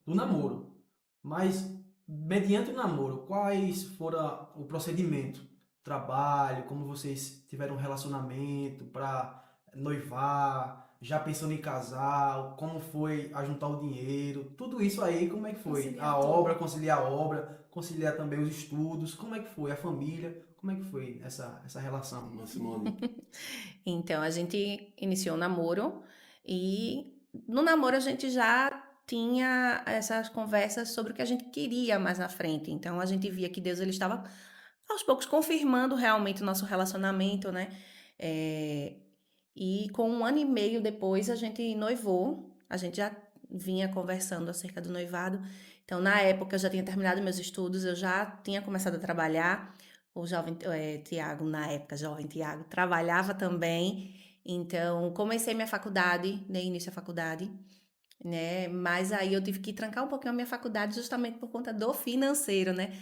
do namoro, mas mediante o namoro, quais foram o procedimento, trabalho, como vocês tiveram um relacionamento para noivar, já pensando em casar, como foi ajuntar o dinheiro, tudo isso aí, como é que foi? Conciliar tudo. Conciliar a obra, conciliar também os estudos, como é que foi? A família, como é que foi essa relação? Simone. Então, a gente iniciou o namoro e no namoro a gente já tinha essas conversas sobre o que a gente queria mais na frente. Então, a gente via que Deus ele estava aos poucos confirmando realmente o nosso relacionamento, né? E com 1 ano e meio depois a gente noivou, a gente já vinha conversando acerca do noivado. Então, na época, eu já tinha terminado meus estudos, eu já tinha começado a trabalhar. O jovem Tiago, na época, jovem Tiago, trabalhava também. Então, comecei minha faculdade, dei início à faculdade, né? Mas aí eu tive que trancar um pouquinho a minha faculdade justamente por conta do financeiro, né?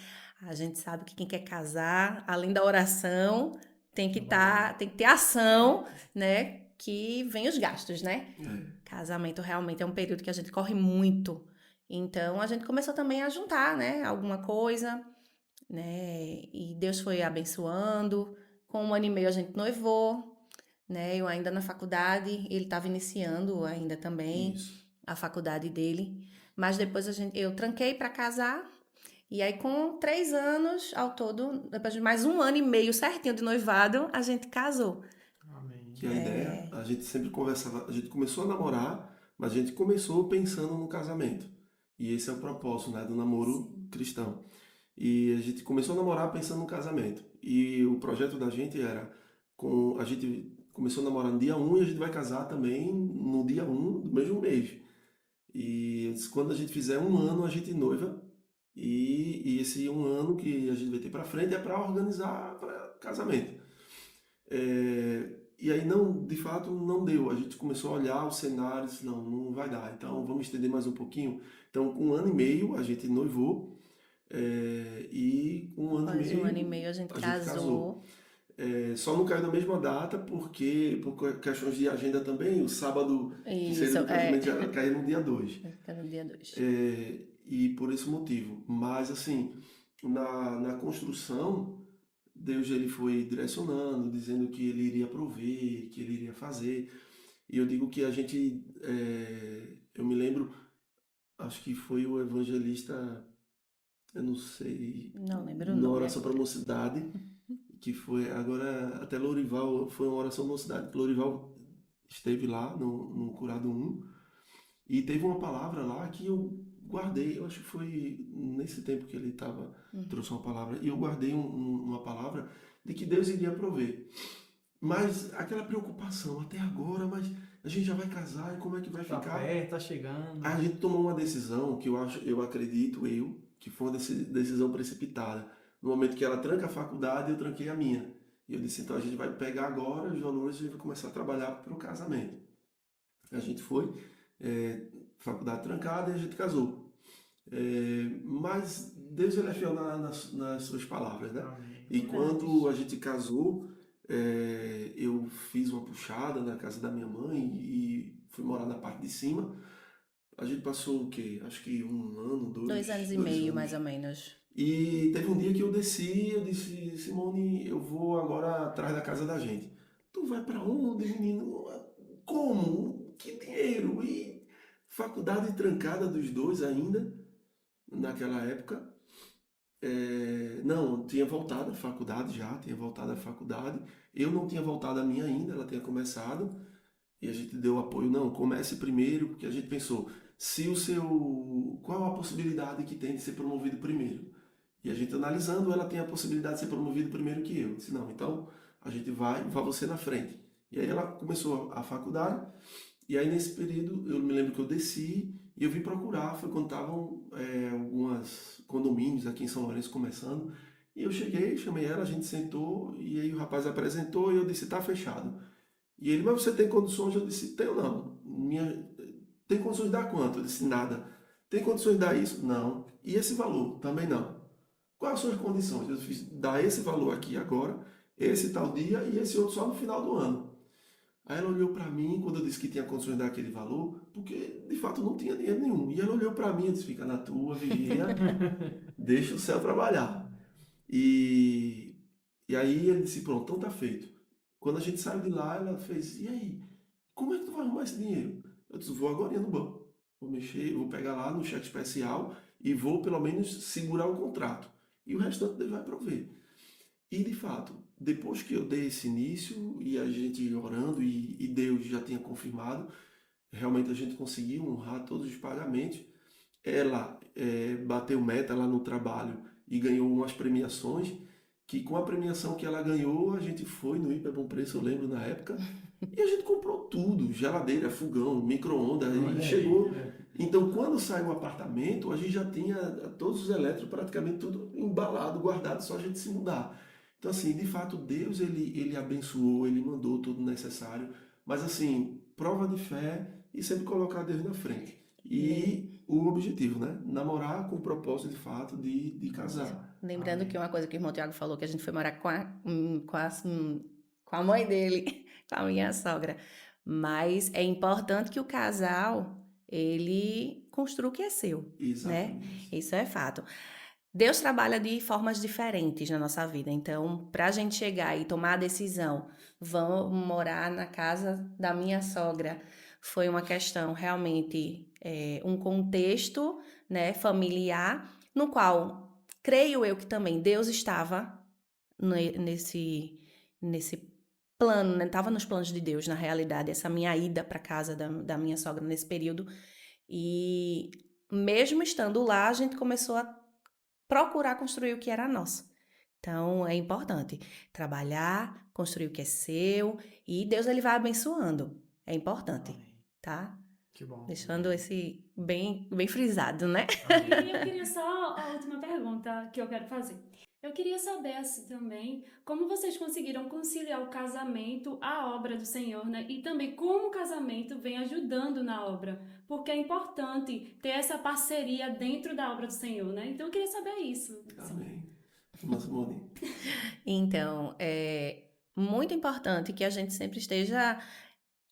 A gente sabe que quem quer casar, além da oração, tem que ter ação, né? Que vem os gastos, né? Casamento realmente é um período que a gente corre muito. Então a gente começou também a juntar, né, alguma coisa, né? E Deus foi abençoando. Com 1 ano e meio a gente noivou, né? Eu ainda na faculdade, ele estava iniciando ainda também Isso. a faculdade dele. Mas depois eu tranquei para casar. E aí, com 3 anos ao todo, depois de mais 1 ano e meio certinho de noivado, a gente casou. Amém. Que a ideia, a gente sempre conversava, a gente começou a namorar, mas a gente começou pensando no casamento. E esse é o propósito, né, do namoro cristão. E a gente começou a namorar pensando no casamento. E o projeto da gente era, a gente começou a namorar no dia 1 e a gente vai casar também no dia 1 do mesmo mês. E eu disse, quando a gente fizer 1 ano, a gente noiva. E esse 1 ano que a gente vai ter para frente é para organizar para casamento. E aí não, de fato, não deu. A gente começou a olhar os cenários, não vai dar. Então vamos estender mais um pouquinho. Então, com 1 ano e meio a gente noivou. E com 1 ano Após e meio 1 ano e meio a gente casou. Só não caiu na mesma data porque, por questões de agenda também, o sábado, que seria Isso, o casamento, já caiu no dia 2. vai ficar no dia 2. E por esse motivo. Mas, assim, na construção, Deus ele foi direcionando, dizendo que ele iria prover, que ele iria fazer. E eu digo que a gente, eu me lembro, acho que foi o evangelista, eu não sei, Não lembro o na nome oração para a agora. mocidade, que foi, agora até Lourival, foi uma oração da mocidade, que Lourival esteve lá no Curado 1, e teve uma palavra lá que eu guardei, eu acho que foi nesse tempo que ele trouxe uma palavra, e eu guardei uma palavra de que Deus iria prover. Mas aquela preocupação, até agora, mas a gente já vai casar e como é que vai Tá ficar? perto, tá chegando. A gente tomou uma decisão que eu acredito, que foi uma decisão precipitada. No momento que ela tranca a faculdade, eu tranquei a minha. E eu disse, então a gente vai pegar agora os valores e a gente vai começar a trabalhar para o casamento. A gente foi, faculdade trancada e a gente casou. Mas Deus ele é fiel nas suas palavras, né? Amém. E quando a gente casou, eu fiz uma puxada na casa da minha mãe e fui morar na parte de cima. A gente passou o quê? Acho que 1 ano, 2 anos e meio, mais ou menos. E teve um dia que eu desci, eu disse, Simone, eu vou agora atrás da casa da gente. Tu vai pra onde, menino? Como? Que dinheiro? E faculdade trancada dos dois ainda, naquela época. Não, tinha voltado à faculdade já, tinha voltado à faculdade. Eu não tinha voltado a minha ainda, ela tinha começado. E a gente deu apoio, não, comece primeiro, porque a gente pensou, qual a possibilidade que tem de ser promovido primeiro? E a gente analisando, ela tem a possibilidade de ser promovida primeiro que eu. Eu disse, não, então a gente vai você na frente. E aí ela começou a faculdade, e aí nesse período eu me lembro que eu desci e eu vim procurar, foi quando estavam alguns condomínios aqui em São Lourenço começando, e eu cheguei, chamei ela, a gente sentou, e aí o rapaz apresentou e eu disse, tá fechado. E ele, mas você tem condições? Eu disse, tenho não. Tem condições de dar quanto? Eu disse, nada. Tem condições de dar isso? Não. E esse valor? Também não. Quais as suas condições? Eu fiz, dar esse valor aqui agora, esse tal dia e esse outro só no final do ano. Aí ela olhou para mim quando eu disse que tinha condições de dar aquele valor, porque de fato não tinha dinheiro nenhum. E ela olhou para mim e disse, fica na tua, vigia, deixa o céu trabalhar. E aí ele disse, pronto, então tá feito. Quando a gente saiu de lá, ela fez, e aí, como é que tu vai arrumar esse dinheiro? Eu disse, vou agora no banco. Vou mexer, vou pegar lá no cheque especial e vou pelo menos segurar o contrato. E o restante Deus vai prover. E de fato, depois que eu dei esse início e a gente orando e Deus já tinha confirmado, realmente a gente conseguiu honrar todos os pagamentos. Ela bateu meta lá no trabalho e ganhou umas premiações, que com a premiação que ela ganhou, a gente foi no Hiper Bom Preço, eu lembro na época, e a gente comprou tudo, geladeira, fogão, micro-ondas, e chegou. Então, quando saiu o apartamento, a gente já tinha todos os elétricos praticamente tudo embalado, guardado, só a gente se mudar. Então, assim, de fato, Deus, ele abençoou, ele mandou tudo necessário, mas, assim, prova de fé e sempre colocar Deus na frente. E o objetivo, né? Namorar com o propósito, de fato, de casar. Lembrando que uma coisa que o irmão Tiago falou, que a gente foi morar com a mãe dele, com a minha sogra. Mas é importante que o casal, ele construa o que é seu, né? Exatamente. Isso é fato. Deus trabalha de formas diferentes na nossa vida. Então, para a gente chegar e tomar a decisão, vamos morar na casa da minha sogra, foi uma questão realmente, um contexto, né, familiar, no qual creio eu que também Deus estava nesse plano, né? Estava nos planos de Deus, na realidade, essa minha ida para casa da minha sogra nesse período. E mesmo estando lá, a gente começou a procurar construir o que era nosso. Então, é importante trabalhar, construir o que é seu e Deus ele vai abençoando. É importante, Amém. tá? Que bom. Deixando esse bem frisado, né? E eu queria só a última pergunta que eu quero fazer. Eu queria saber assim também como vocês conseguiram conciliar o casamento à obra do Senhor, né? E também como o casamento vem ajudando na obra, porque é importante ter essa parceria dentro da obra do Senhor, né? Então eu queria saber isso. assim. Amém. Irmã Simone. Então, é muito importante que a gente sempre esteja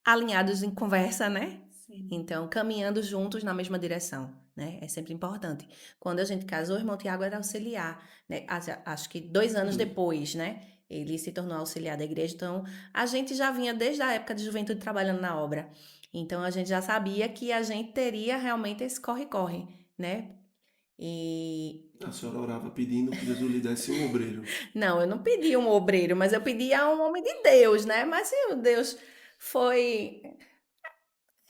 alinhados em conversa, né? Sim. Então, caminhando juntos na mesma direção, né? É sempre importante. Quando a gente casou, o irmão Tiago era auxiliar, né? Acho que 2 anos depois, né? Ele se tornou auxiliar da igreja. Então, a gente já vinha desde a época de juventude trabalhando na obra. Então, a gente já sabia que a gente teria realmente esse corre-corre, né? E A senhora orava pedindo que Jesus lhe desse um obreiro. não, eu não pedi um obreiro, mas eu pedi a um homem de Deus, né? Mas se o Deus foi.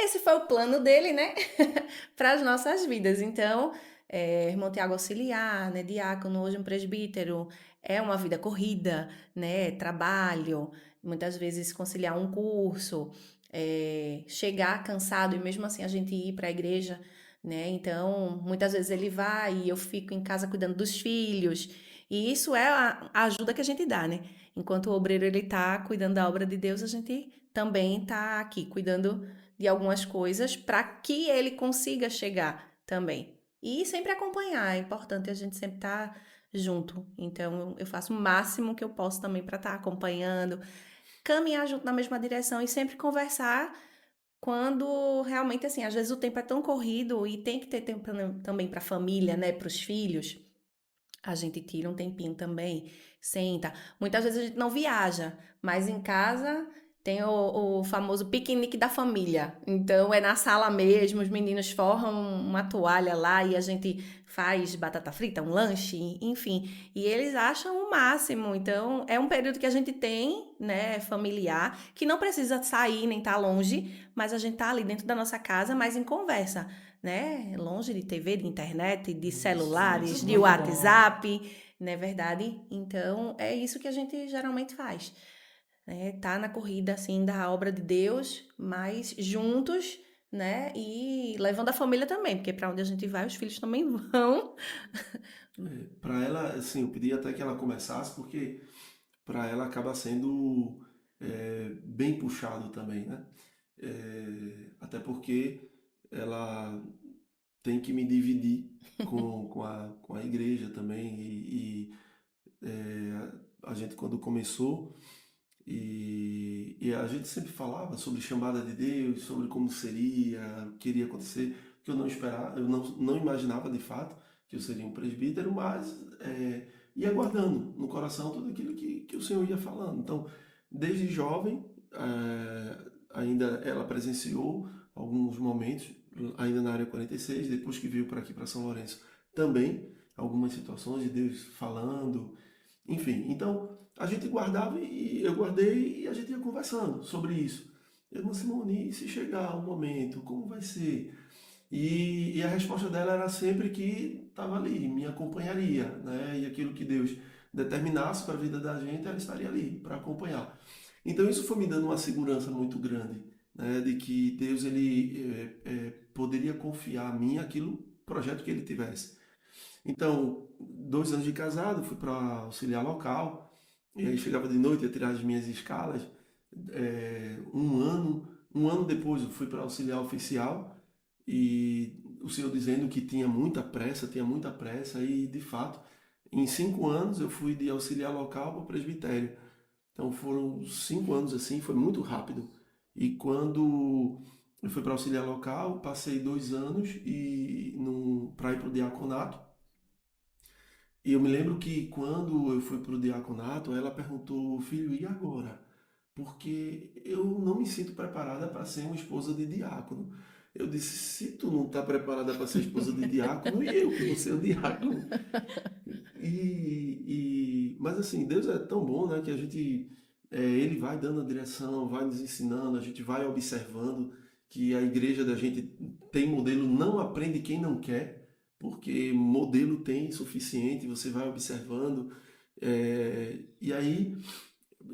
Esse foi o plano dele, né? Para as nossas vidas. Então, irmão Tiago auxiliar, né? Diácono, hoje um presbítero, é uma vida corrida, né? Trabalho, muitas vezes conciliar um curso, chegar cansado e mesmo assim a gente ir para a igreja, né? Então, muitas vezes ele vai e eu fico em casa cuidando dos filhos. E isso é a ajuda que a gente dá, né? Enquanto o obreiro ele tá cuidando da obra de Deus, a gente também tá aqui cuidando de algumas coisas para que ele consiga chegar também. E sempre acompanhar, é importante a gente sempre estar junto. Então, eu faço o máximo que eu posso também para estar acompanhando, caminhar junto na mesma direção e sempre conversar quando realmente, assim, às vezes o tempo é tão corrido e tem que ter tempo também para a família, né, para os filhos. A gente tira um tempinho também, senta. Muitas vezes a gente não viaja, mas em casa tem o famoso piquenique da família. Então é na sala mesmo, os meninos forram uma toalha lá e a gente faz batata frita, um lanche, enfim. E eles acham o máximo. Então é um período que a gente tem, né, familiar, que não precisa sair nem estar longe, mas a gente tá ali dentro da nossa casa, mas em conversa, né? Longe de TV, de internet, de celulares, isso de muito bom. WhatsApp, não é verdade? Então, é isso que a gente geralmente faz, né? Tá na corrida, assim, da obra de Deus, mas juntos, né? E levando a família também, porque para onde a gente vai, os filhos também vão. Para ela, assim, eu pedi até que ela começasse, porque para ela acaba sendo bem puxado também, né? Até porque ela tem que me dividir com a igreja também. A gente, quando começou, e a gente sempre falava sobre chamada de Deus, sobre como seria, o que iria acontecer, que eu não esperava, eu não imaginava de fato que eu seria um presbítero, mas ia guardando no coração tudo aquilo que o Senhor ia falando. Então, desde jovem, ainda ela presenciou alguns momentos, ainda na área 46, depois que veio para aqui, para São Lourenço, também algumas situações de Deus falando, enfim. Então, a gente guardava e eu guardei e a gente ia conversando sobre isso. Eu disse, Simone, e se chegar um momento, como vai ser? E a resposta dela era sempre que estava ali, me acompanharia, né? E aquilo que Deus determinasse para a vida da gente, ela estaria ali para acompanhar. Então isso foi me dando uma segurança muito grande, né? De que Deus ele poderia confiar a mim aquilo, projeto que ele tivesse. Então, 2 anos de casado, fui para auxiliar local, e aí chegava de noite, ia tirar as minhas escalas. Um ano depois eu fui para auxiliar oficial, e o senhor dizendo que tinha muita pressa, e de fato, em 5 anos eu fui de auxiliar local para o presbitério. Então foram 5 anos assim, foi muito rápido. E quando eu fui para auxiliar local, passei 2 anos para ir para o diaconato. E eu me lembro que quando eu fui para o diaconato, ela perguntou, filho, e agora? Porque eu não me sinto preparada para ser uma esposa de diácono. Eu disse, se tu não está preparada para ser esposa de diácono, e eu que vou ser o diácono. Mas assim, Deus é tão bom, né, que Ele vai dando a direção, vai nos ensinando, a gente vai observando que a igreja da gente tem modelo, não aprende quem não quer, porque modelo tem suficiente, você vai observando. E aí,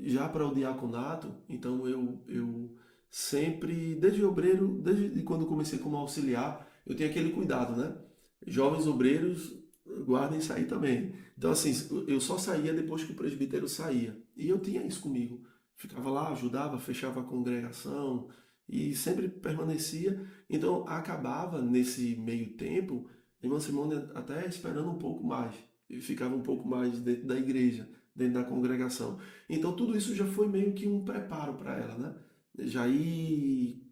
já para o diaconato, então eu sempre, desde obreiro, desde quando comecei como auxiliar, eu tenho aquele cuidado, né? Jovens obreiros, guardem isso aí também. Então, assim, eu só saía depois que o presbítero saía. E eu tinha isso comigo. Ficava lá, ajudava, fechava a congregação e sempre permanecia. Então, acabava nesse meio tempo, a irmã Simone até esperando um pouco mais. E ficava um pouco mais dentro da igreja, dentro da congregação. Então, tudo isso já foi meio que um preparo para ela, né? Já ir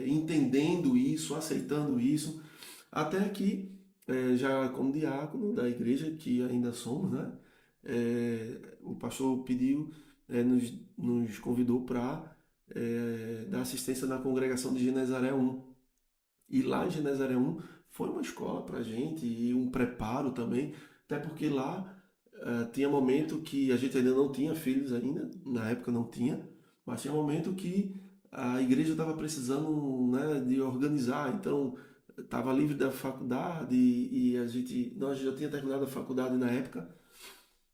entendendo isso, aceitando isso, até que já como diácono da igreja, que ainda somos, né? O pastor pediu, nos convidou para dar assistência na congregação de Genezaré 1. E lá em Genezaré 1 foi uma escola para a gente e um preparo também, até porque lá tinha momento que a gente ainda não tinha filhos ainda, na época não tinha, mas tinha momento que a igreja estava precisando, né, de organizar, então estava livre da faculdade e nós já tinha terminado a faculdade na época,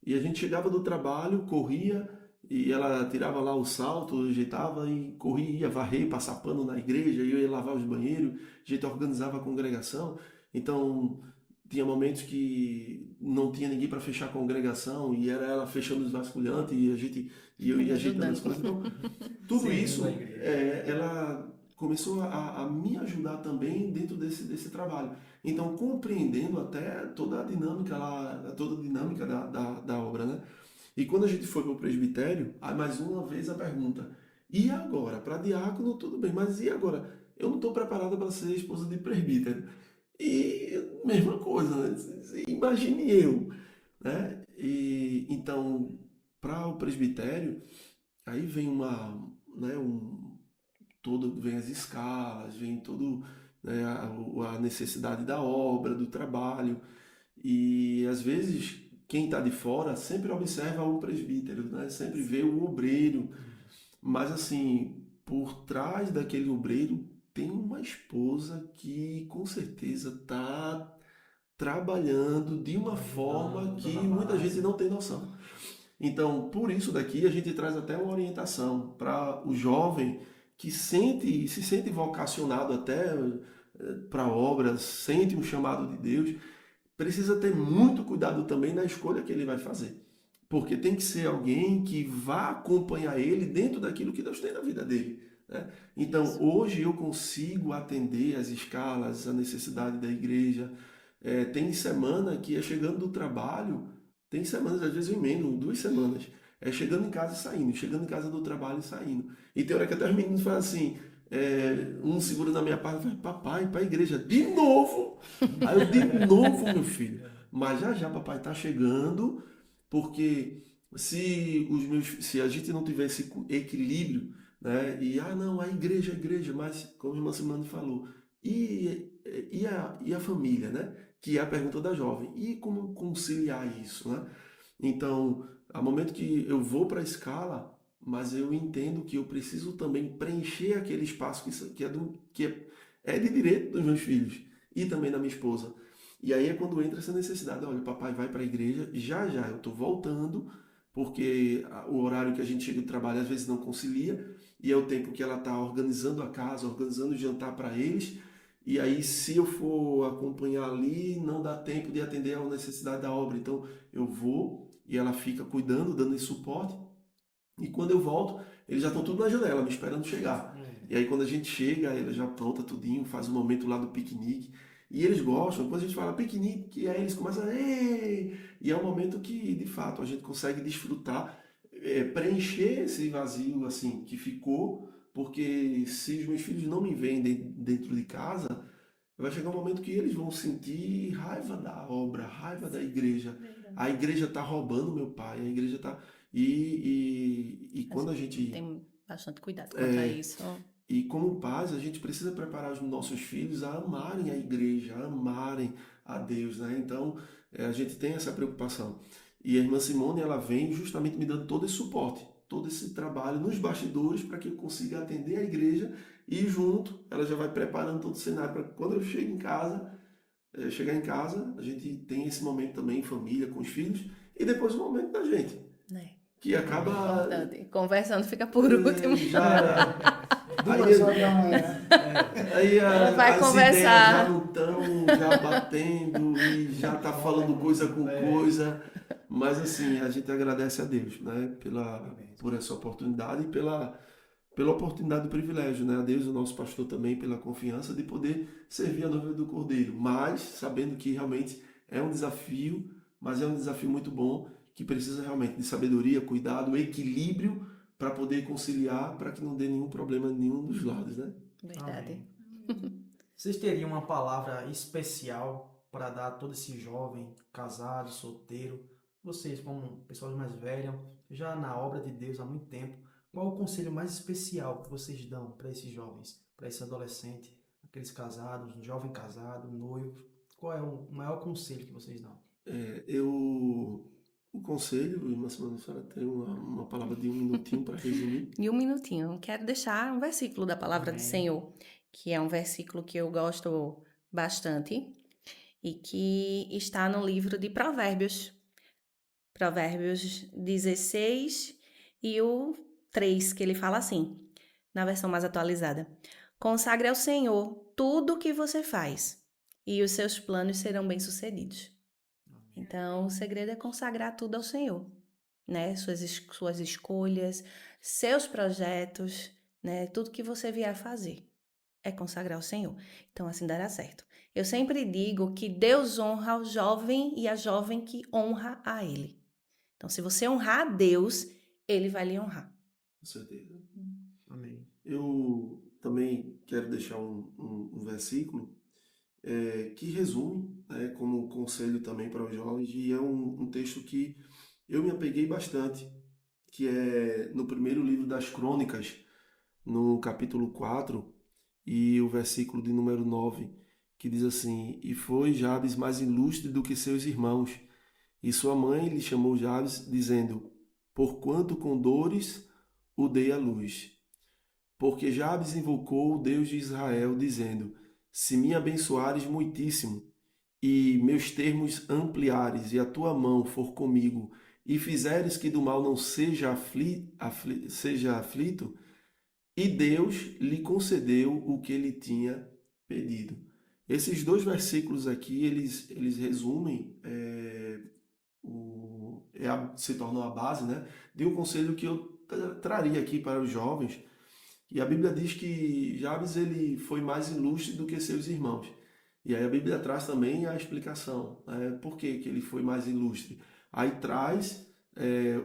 e a gente chegava do trabalho, corria, e ela tirava lá o salto, ajeitava e corria, ia varrer, passar pano na igreja, eu ia lavar os banheiros, a gente organizava a congregação. Então, tinha momentos que não tinha ninguém para fechar a congregação e era ela fechando os vasculhantes e eu ia ajeitando as coisas. Então, tudo isso, ela começou a me ajudar também dentro desse trabalho. Então, compreendendo até toda a dinâmica lá, toda a dinâmica da obra, né? E quando a gente foi para o presbitério, aí mais uma vez a pergunta, e agora? Para diácono, tudo bem, mas e agora? Eu não estou preparada para ser esposa de presbítero. E mesma coisa, né? Imagine eu, né? E então, para o presbitério, aí vem vem as escalas, vem todo, né, a necessidade da obra, do trabalho. E às vezes quem está de fora sempre observa o presbítero, né? Sempre vê o obreiro. Mas assim, por trás daquele obreiro tem uma esposa que com certeza está trabalhando de uma forma que muita gente não tem noção. Então, por isso daqui a gente traz até uma orientação para o jovem que se sente vocacionado até para a obra, sente um chamado de Deus, precisa ter muito cuidado também na escolha que ele vai fazer. Porque tem que ser alguém que vá acompanhar ele dentro daquilo que Deus tem na vida dele, né? Então, hoje eu consigo atender as escalas, a necessidade da igreja. Tem semana que chegando do trabalho, tem semanas, às vezes eu emendo 2 semanas. Chegando em casa e saindo, chegando em casa do trabalho e saindo. E tem hora que até os meninos falam assim, um segura na minha parte e fala, papai, para a igreja, de novo? Aí eu, de novo, meu filho. Mas já papai está chegando, porque se a gente não tiver esse equilíbrio, né? E, não, a igreja, mas, como a irmã Simone falou, e a família, né? Que é a pergunta da jovem. E como conciliar isso, né? Então, há momento que eu vou para a escala, mas eu entendo que eu preciso também preencher aquele espaço que é de direito dos meus filhos e também da minha esposa. E aí é quando entra essa necessidade, olha, o papai vai para a igreja, já eu estou voltando, porque o horário que a gente chega do trabalho às vezes não concilia, e é o tempo que ela está organizando a casa, organizando o jantar para eles, e aí se eu for acompanhar ali, não dá tempo de atender à necessidade da obra, então eu vou e ela fica cuidando, dando esse suporte, e quando eu volto, eles já estão tudo na janela, me esperando chegar. E aí quando a gente chega, ela já pronta tudinho, faz o momento lá do piquenique, e eles gostam, depois a gente fala piquenique, aí eles começam a... Ei! E é um momento que, de fato, a gente consegue desfrutar, preencher esse vazio assim que ficou porque se os meus filhos não me veem dentro de casa, vai chegar um momento que eles vão sentir raiva da obra, raiva da igreja. A igreja está roubando meu pai, a igreja está... E quando a gente... Tem bastante cuidado quanto a isso. E como pais, a gente precisa preparar os nossos filhos a amarem a igreja, a amarem a Deus, né? Então, a gente tem essa preocupação. E a irmã Simone, ela vem justamente me dando todo esse suporte, todo esse trabalho nos bastidores para que eu consiga atender a igreja e junto, ela já vai preparando todo o cenário para quando eu chego em casa, chegar em casa, a gente tem esse momento também em família, com os filhos, e depois o momento da gente, que acaba... Importante. Conversando fica por último. Já... 2 horas da manhã. Aí vai as conversar. ideias já não estão já batendo e já tá falando coisa com coisa. Mas assim, a gente agradece a Deus, né? Por essa oportunidade e pela oportunidade do privilégio, né? A Deus, o nosso pastor também, pela confiança de poder servir a noiva do Cordeiro. Mas sabendo que realmente é um desafio, mas é um desafio muito bom, que precisa realmente de sabedoria, cuidado, equilíbrio, para poder conciliar, para que não dê nenhum problema em nenhum dos lados, né? Verdade. Vocês teriam uma palavra especial para dar a todo esse jovem, casado, solteiro, vocês como pessoas mais velhas, já na obra de Deus há muito tempo, qual o conselho mais especial que vocês dão para esses jovens, para esse adolescente, aqueles casados, um jovem casado, noivo? Qual é o maior conselho que vocês dão? O conselho, irmã Simone, a senhora tem uma palavra de 1 minutinho para resumir? E 1 minutinho. Quero deixar um versículo da palavra do Senhor, que é um versículo que eu gosto bastante e que está no livro de Provérbios. Provérbios 16 e o 3, que ele fala assim, na versão mais atualizada. Consagre ao Senhor tudo o que você faz e os seus planos serão bem-sucedidos. Então, o segredo é consagrar tudo ao Senhor, né? Suas escolhas, seus projetos, né? Tudo que você vier fazer é consagrar ao Senhor. Então, assim dará certo. Eu sempre digo que Deus honra o jovem e a jovem que honra a Ele. Então, se você honrar a Deus, Ele vai lhe honrar. Com certeza. Amém. Eu também quero deixar um versículo que resume, né, como conselho também para os jovens, e é um texto que eu me apeguei bastante, que é no primeiro livro das Crônicas, no capítulo 4, e o versículo de número 9, que diz assim: E foi Jabes mais ilustre do que seus irmãos, e sua mãe lhe chamou Jabes, dizendo: Porquanto com dores o dei à luz. Porque Jabes invocou o Deus de Israel, dizendo: Se me abençoares muitíssimo, e meus termos ampliares, e a tua mão for comigo, e fizeres que do mal não seja aflito, e Deus lhe concedeu o que ele tinha pedido. Esses 2 versículos aqui, eles resumem, se tornou a base, né, de um conselho que eu traria aqui para os jovens. E a Bíblia diz que Jabes ele foi mais ilustre do que seus irmãos. E aí a Bíblia traz também a explicação, né, por que ele foi mais ilustre. Aí traz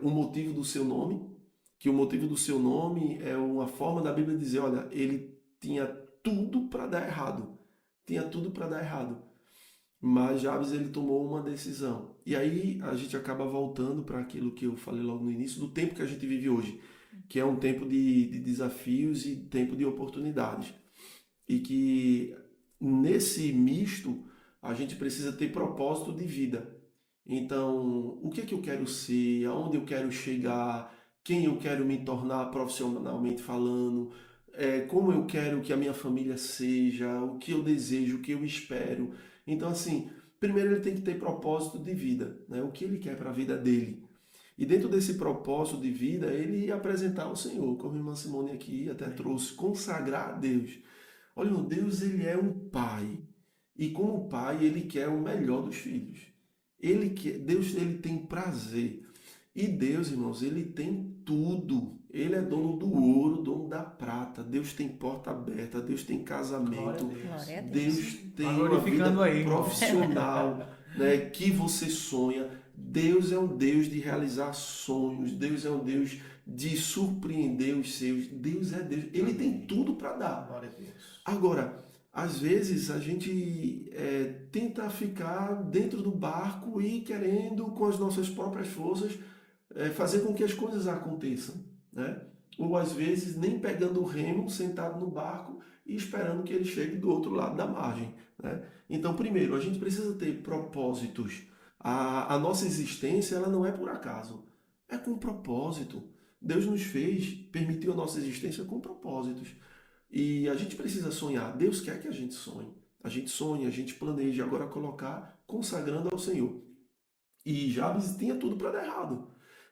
o motivo do seu nome, que o motivo do seu nome é uma forma da Bíblia dizer, olha, ele tinha tudo para dar errado. Tinha tudo para dar errado. Mas Jabes ele tomou uma decisão. E aí a gente acaba voltando para aquilo que eu falei logo no início, do tempo que a gente vive hoje, que é um tempo de desafios e tempo de oportunidades. E que nesse misto a gente precisa ter propósito de vida. Então, o que é que eu quero ser? Aonde eu quero chegar? Quem eu quero me tornar profissionalmente falando? Como eu quero que a minha família seja? O que eu desejo? O que eu espero? Então, assim, primeiro ele tem que ter propósito de vida, né? O que ele quer para a vida dele. E dentro desse propósito de vida, ele ia apresentar ao Senhor, como a irmã Simone aqui até trouxe, consagrar a Deus. Olha, irmão, Deus ele é um pai. E como pai, ele quer o melhor dos filhos. Deus ele tem prazer. E Deus, irmãos, ele tem tudo. Ele é dono do ouro, dono da prata. Deus tem porta aberta, Deus tem casamento. Glória a Deus. Deus tem Tá uma glorificando vida aí, profissional, né, que você sonha. Deus é um Deus de realizar sonhos. Deus é um Deus de surpreender os seus. Deus é Deus, Ele tem tudo para dar. Glória a Deus. Agora, às vezes a gente tenta ficar dentro do barco e querendo, com as nossas próprias forças, fazer com que as coisas aconteçam, né? Ou às vezes nem pegando o remo, sentado no barco e esperando que ele chegue do outro lado da margem, né? Então, primeiro, a gente precisa ter propósitos. A nossa existência, ela não é por acaso, é com propósito. Deus nos fez, permitiu a nossa existência com propósitos. E a gente precisa sonhar. Deus quer que a gente sonhe. A gente sonha, a gente planeja. Agora colocar consagrando ao Senhor. E Jabes tinha tudo para dar errado.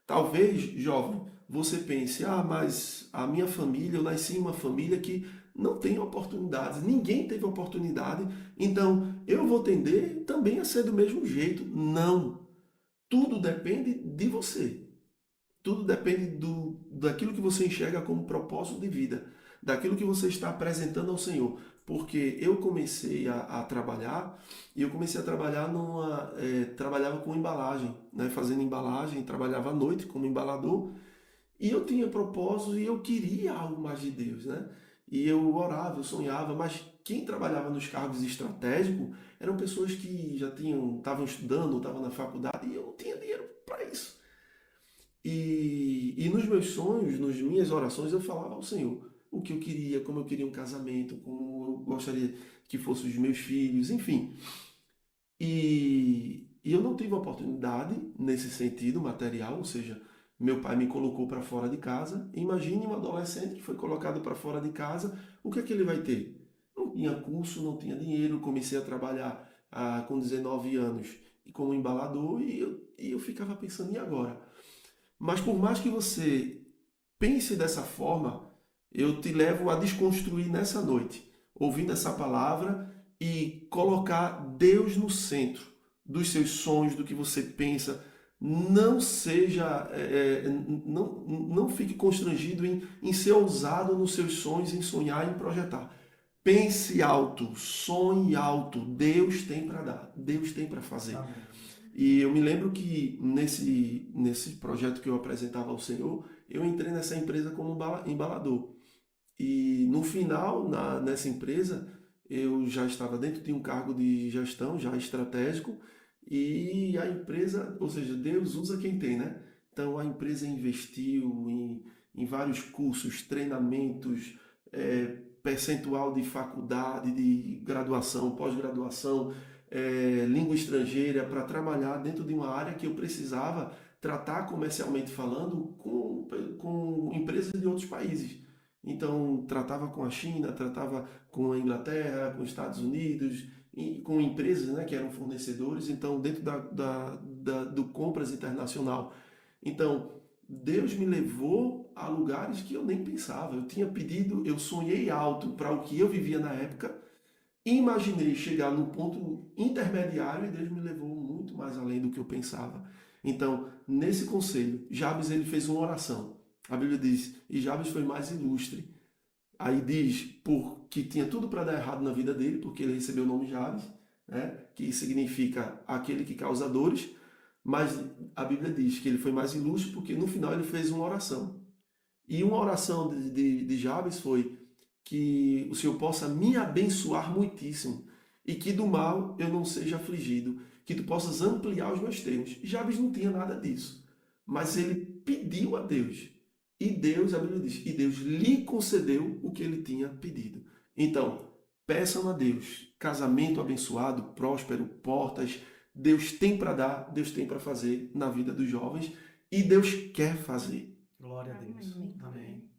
Talvez, jovem, você pense, mas a minha família, eu nasci em uma família que não tem oportunidades, ninguém teve oportunidade, então eu vou tender também a ser do mesmo jeito. Não. Tudo depende de você. Tudo depende daquilo que você enxerga como propósito de vida, daquilo que você está apresentando ao Senhor. Porque eu comecei a trabalhar, e eu comecei a trabalhar trabalhava com embalagem, né? Fazendo embalagem, trabalhava à noite como embalador, e eu tinha propósito e eu queria algo mais de Deus, né? E eu orava, eu sonhava, mas quem trabalhava nos cargos estratégicos eram pessoas que já estavam estudando, estavam na faculdade, e eu não tinha dinheiro para isso. E nos meus sonhos, nas minhas orações, eu falava ao Senhor o que eu queria, como eu queria um casamento, como eu gostaria que fossem os meus filhos, enfim. E eu não tive oportunidade nesse sentido material, ou seja, meu pai me colocou para fora de casa. Imagine um adolescente que foi colocado para fora de casa, o que é que ele vai ter? Não tinha curso, não tinha dinheiro, comecei a trabalhar com 19 anos como embalador e eu ficava pensando, e agora? Mas por mais que você pense dessa forma, eu te levo a desconstruir nessa noite, ouvindo essa palavra e colocar Deus no centro dos seus sonhos, do que você pensa. Não seja, não fique constrangido em ser ousado nos seus sonhos, em sonhar, em projetar. Pense alto, sonhe alto. Deus tem para dar, Deus tem para fazer. Amém. E eu me lembro que nesse projeto que eu apresentava ao Senhor, eu entrei nessa empresa como embalador. E no final, nessa empresa, eu já estava dentro de um cargo de gestão, já estratégico, e a empresa, ou seja, Deus usa quem tem, né? Então a empresa investiu em vários cursos, treinamentos, percentual de faculdade, de graduação, pós-graduação, língua estrangeira, para trabalhar dentro de uma área que eu precisava tratar comercialmente falando com empresas de outros países. Então, tratava com a China, tratava com a Inglaterra, com os Estados Unidos, e com empresas, né, que eram fornecedores, então, dentro do compras internacional. Então, Deus me levou a lugares que eu nem pensava. Eu tinha pedido, eu sonhei alto para o que eu vivia na época, imaginei chegar no ponto intermediário e Deus me levou muito mais além do que eu pensava. Então, nesse conselho, Jabes ele fez uma oração. A Bíblia diz, e Jabes foi mais ilustre. Aí diz, porque tinha tudo para dar errado na vida dele, porque ele recebeu o nome Jabes, né, que significa aquele que causa dores, mas a Bíblia diz que ele foi mais ilustre porque no final ele fez uma oração. E uma oração de Jabes foi que o Senhor possa me abençoar muitíssimo e que do mal eu não seja afligido, que tu possas ampliar os meus termos. Jabes não tinha nada disso, mas ele pediu a Deus. E Deus, a Bíblia diz, e Deus lhe concedeu o que ele tinha pedido. Então, peçam a Deus casamento abençoado, próspero, portas. Deus tem para dar, Deus tem para fazer na vida dos jovens e Deus quer fazer. Glória a Deus. Amém. Amém.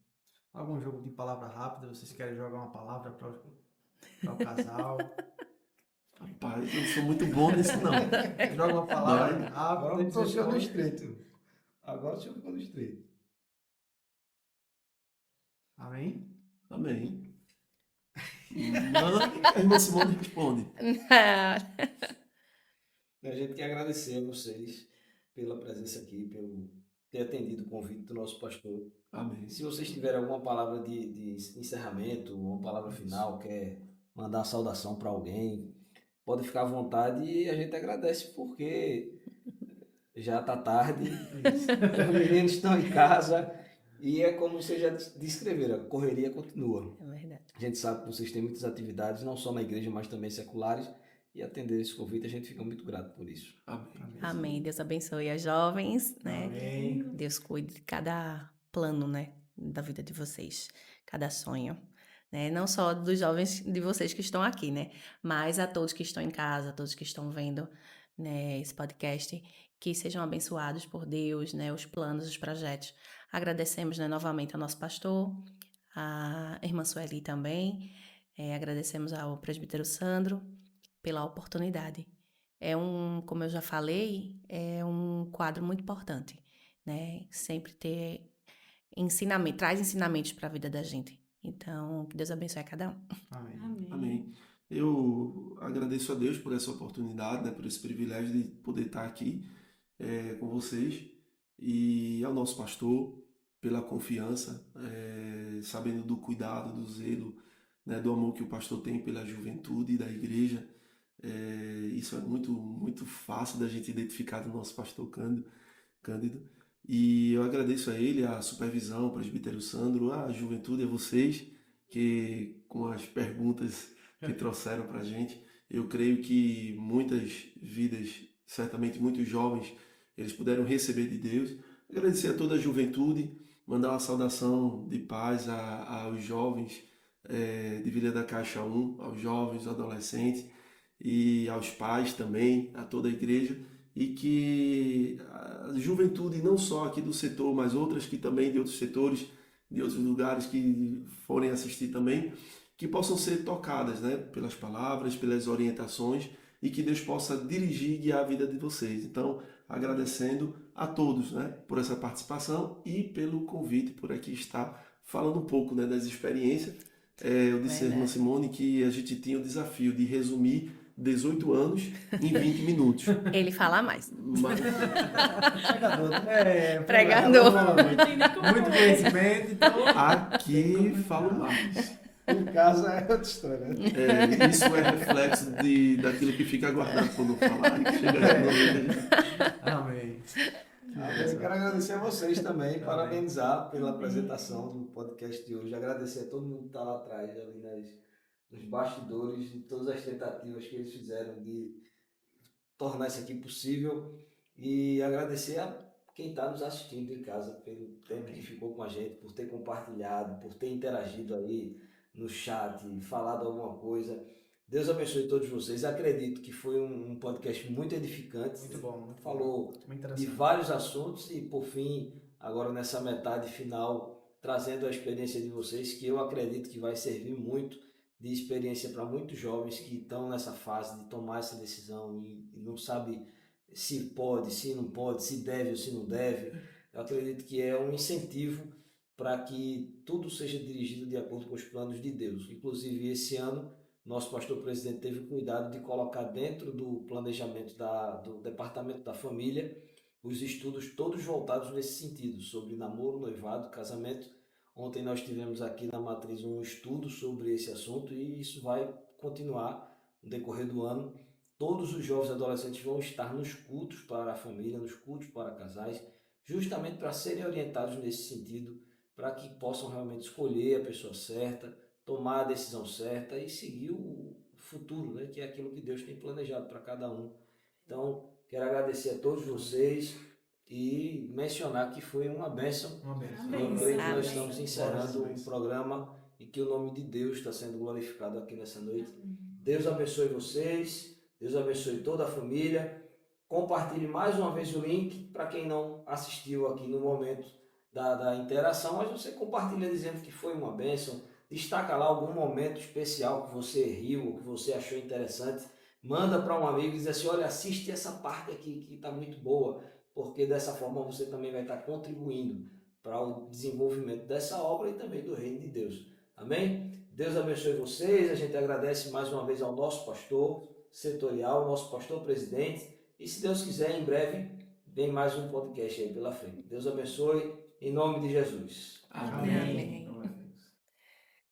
Algum jogo de palavra rápida? Vocês querem jogar uma palavra para o casal? Rapaz, eu não sou muito bom nisso, não. Joga uma palavra rápida. Agora e você ficou no depois- estreito. Agora você ficou no estreito. Amém? Amém. Manda que a irmã Simone responde. A gente quer agradecer a vocês pela presença aqui, pelo ter atendido o convite do nosso pastor. Amém. Se vocês tiverem alguma palavra de encerramento, uma palavra final, quer mandar uma saudação para alguém, pode ficar à vontade e a gente agradece porque já está tarde, os meninos estão em casa E é como vocês já descreveram, a correria continua. É verdade. A gente sabe que vocês têm muitas atividades, não só na igreja, mas também seculares, e atender esse convite, a gente fica muito grato por isso. Amém. Amém. Deus abençoe as jovens, né? Amém. Deus cuide de cada plano, né, da vida de vocês, cada sonho, né? Não só dos jovens de vocês que estão aqui, né, mas a todos que estão em casa, a todos que estão vendo, né, esse podcast, que sejam abençoados por Deus, né, os planos, os projetos. Agradecemos, né, novamente ao nosso pastor, a irmã Sueli também, agradecemos ao presbítero Sandro pela oportunidade. Como eu já falei, é um quadro muito importante, né? Sempre ter ensinamento, traz ensinamentos para a vida da gente. Então, que Deus abençoe a cada um. Amém. Amém. Amém. Eu agradeço a Deus por essa oportunidade, né, por esse privilégio de poder estar aqui com vocês e ao nosso pastor pela confiança, sabendo do cuidado, do zelo, né, do amor que o pastor tem pela juventude da igreja. Isso é muito, muito fácil da gente identificar do nosso pastor Cândido. E eu agradeço a ele, a supervisão, o presbítero Sandro, a juventude, a vocês, que com as perguntas que trouxeram para a gente, eu creio que muitas vidas, certamente muitos jovens, eles puderam receber de Deus. Agradecer a toda a juventude, mandar uma saudação de paz aos jovens de Vila da Caixa 1, aos jovens, adolescentes e aos pais também, a toda a igreja, e que a juventude, não só aqui do setor, mas outras que também de outros setores, de outros lugares que forem assistir também, que possam ser tocadas, né, pelas palavras, pelas orientações, e que Deus possa dirigir e guiar a vida de vocês. Então, agradecendo a todos, né, por essa participação e pelo convite por aqui estar falando um pouco, né, das experiências. Eu disse à irmã Simone que a gente tinha o desafio de resumir 18 anos em 20 minutos. Ele fala mais. Mas Pregador. Muito conhecimento, então. aqui falo mais. Em casa é outra história. Isso é reflexo daquilo que fica guardado quando eu falar. Que chega aqui no meio. Amém. Eu quero agradecer a vocês também, parabenizar pela apresentação do podcast de hoje, agradecer a todo mundo que está lá atrás, ali nos bastidores, de todas as tentativas que eles fizeram de tornar isso aqui possível, e agradecer a quem está nos assistindo em casa pelo tempo que ficou com a gente, por ter compartilhado, por ter interagido aí no chat, falado alguma coisa. Deus abençoe todos vocês. Acredito que foi um podcast muito edificante. Muito bom. Falou Muito de interessante. vários assuntos e, por fim, agora nessa metade final, trazendo a experiência de vocês, que eu acredito que vai servir muito de experiência para muitos jovens que estão nessa fase de tomar essa decisão e não sabe se pode, se não pode, se deve ou se não deve. Eu acredito que é um incentivo para que tudo seja dirigido de acordo com os planos de Deus. Inclusive, esse ano, nosso pastor presidente teve o cuidado de colocar dentro do planejamento do Departamento da Família os estudos todos voltados nesse sentido, sobre namoro, noivado, casamento. Ontem nós tivemos aqui na Matriz um estudo sobre esse assunto e isso vai continuar no decorrer do ano. Todos os jovens e adolescentes vão estar nos cultos para a família, nos cultos para casais, justamente para serem orientados nesse sentido, para que possam realmente escolher a pessoa certa, tomar a decisão certa e seguir o futuro, né? Que é aquilo que Deus tem planejado para cada um. Então, quero agradecer a todos vocês e mencionar que foi uma bênção. Uma bênção. Eu creio que nós Amém. estamos encerrando um programa e que o nome de Deus está sendo glorificado aqui nessa noite. Deus abençoe vocês, Deus abençoe toda a família. Compartilhe mais uma vez o link para quem não assistiu aqui no momento da interação, mas você compartilha dizendo que foi uma bênção. Destaca lá algum momento especial que você riu, ou que você achou interessante. Manda para um amigo e diz assim, olha, assiste essa parte aqui que está muito boa, porque dessa forma você também vai estar contribuindo para o desenvolvimento dessa obra e também do reino de Deus. Amém? Deus abençoe vocês. A gente agradece mais uma vez ao nosso pastor setorial, nosso pastor presidente. E se Deus quiser, em breve, vem mais um podcast aí pela frente. Deus abençoe, em nome de Jesus. Amém.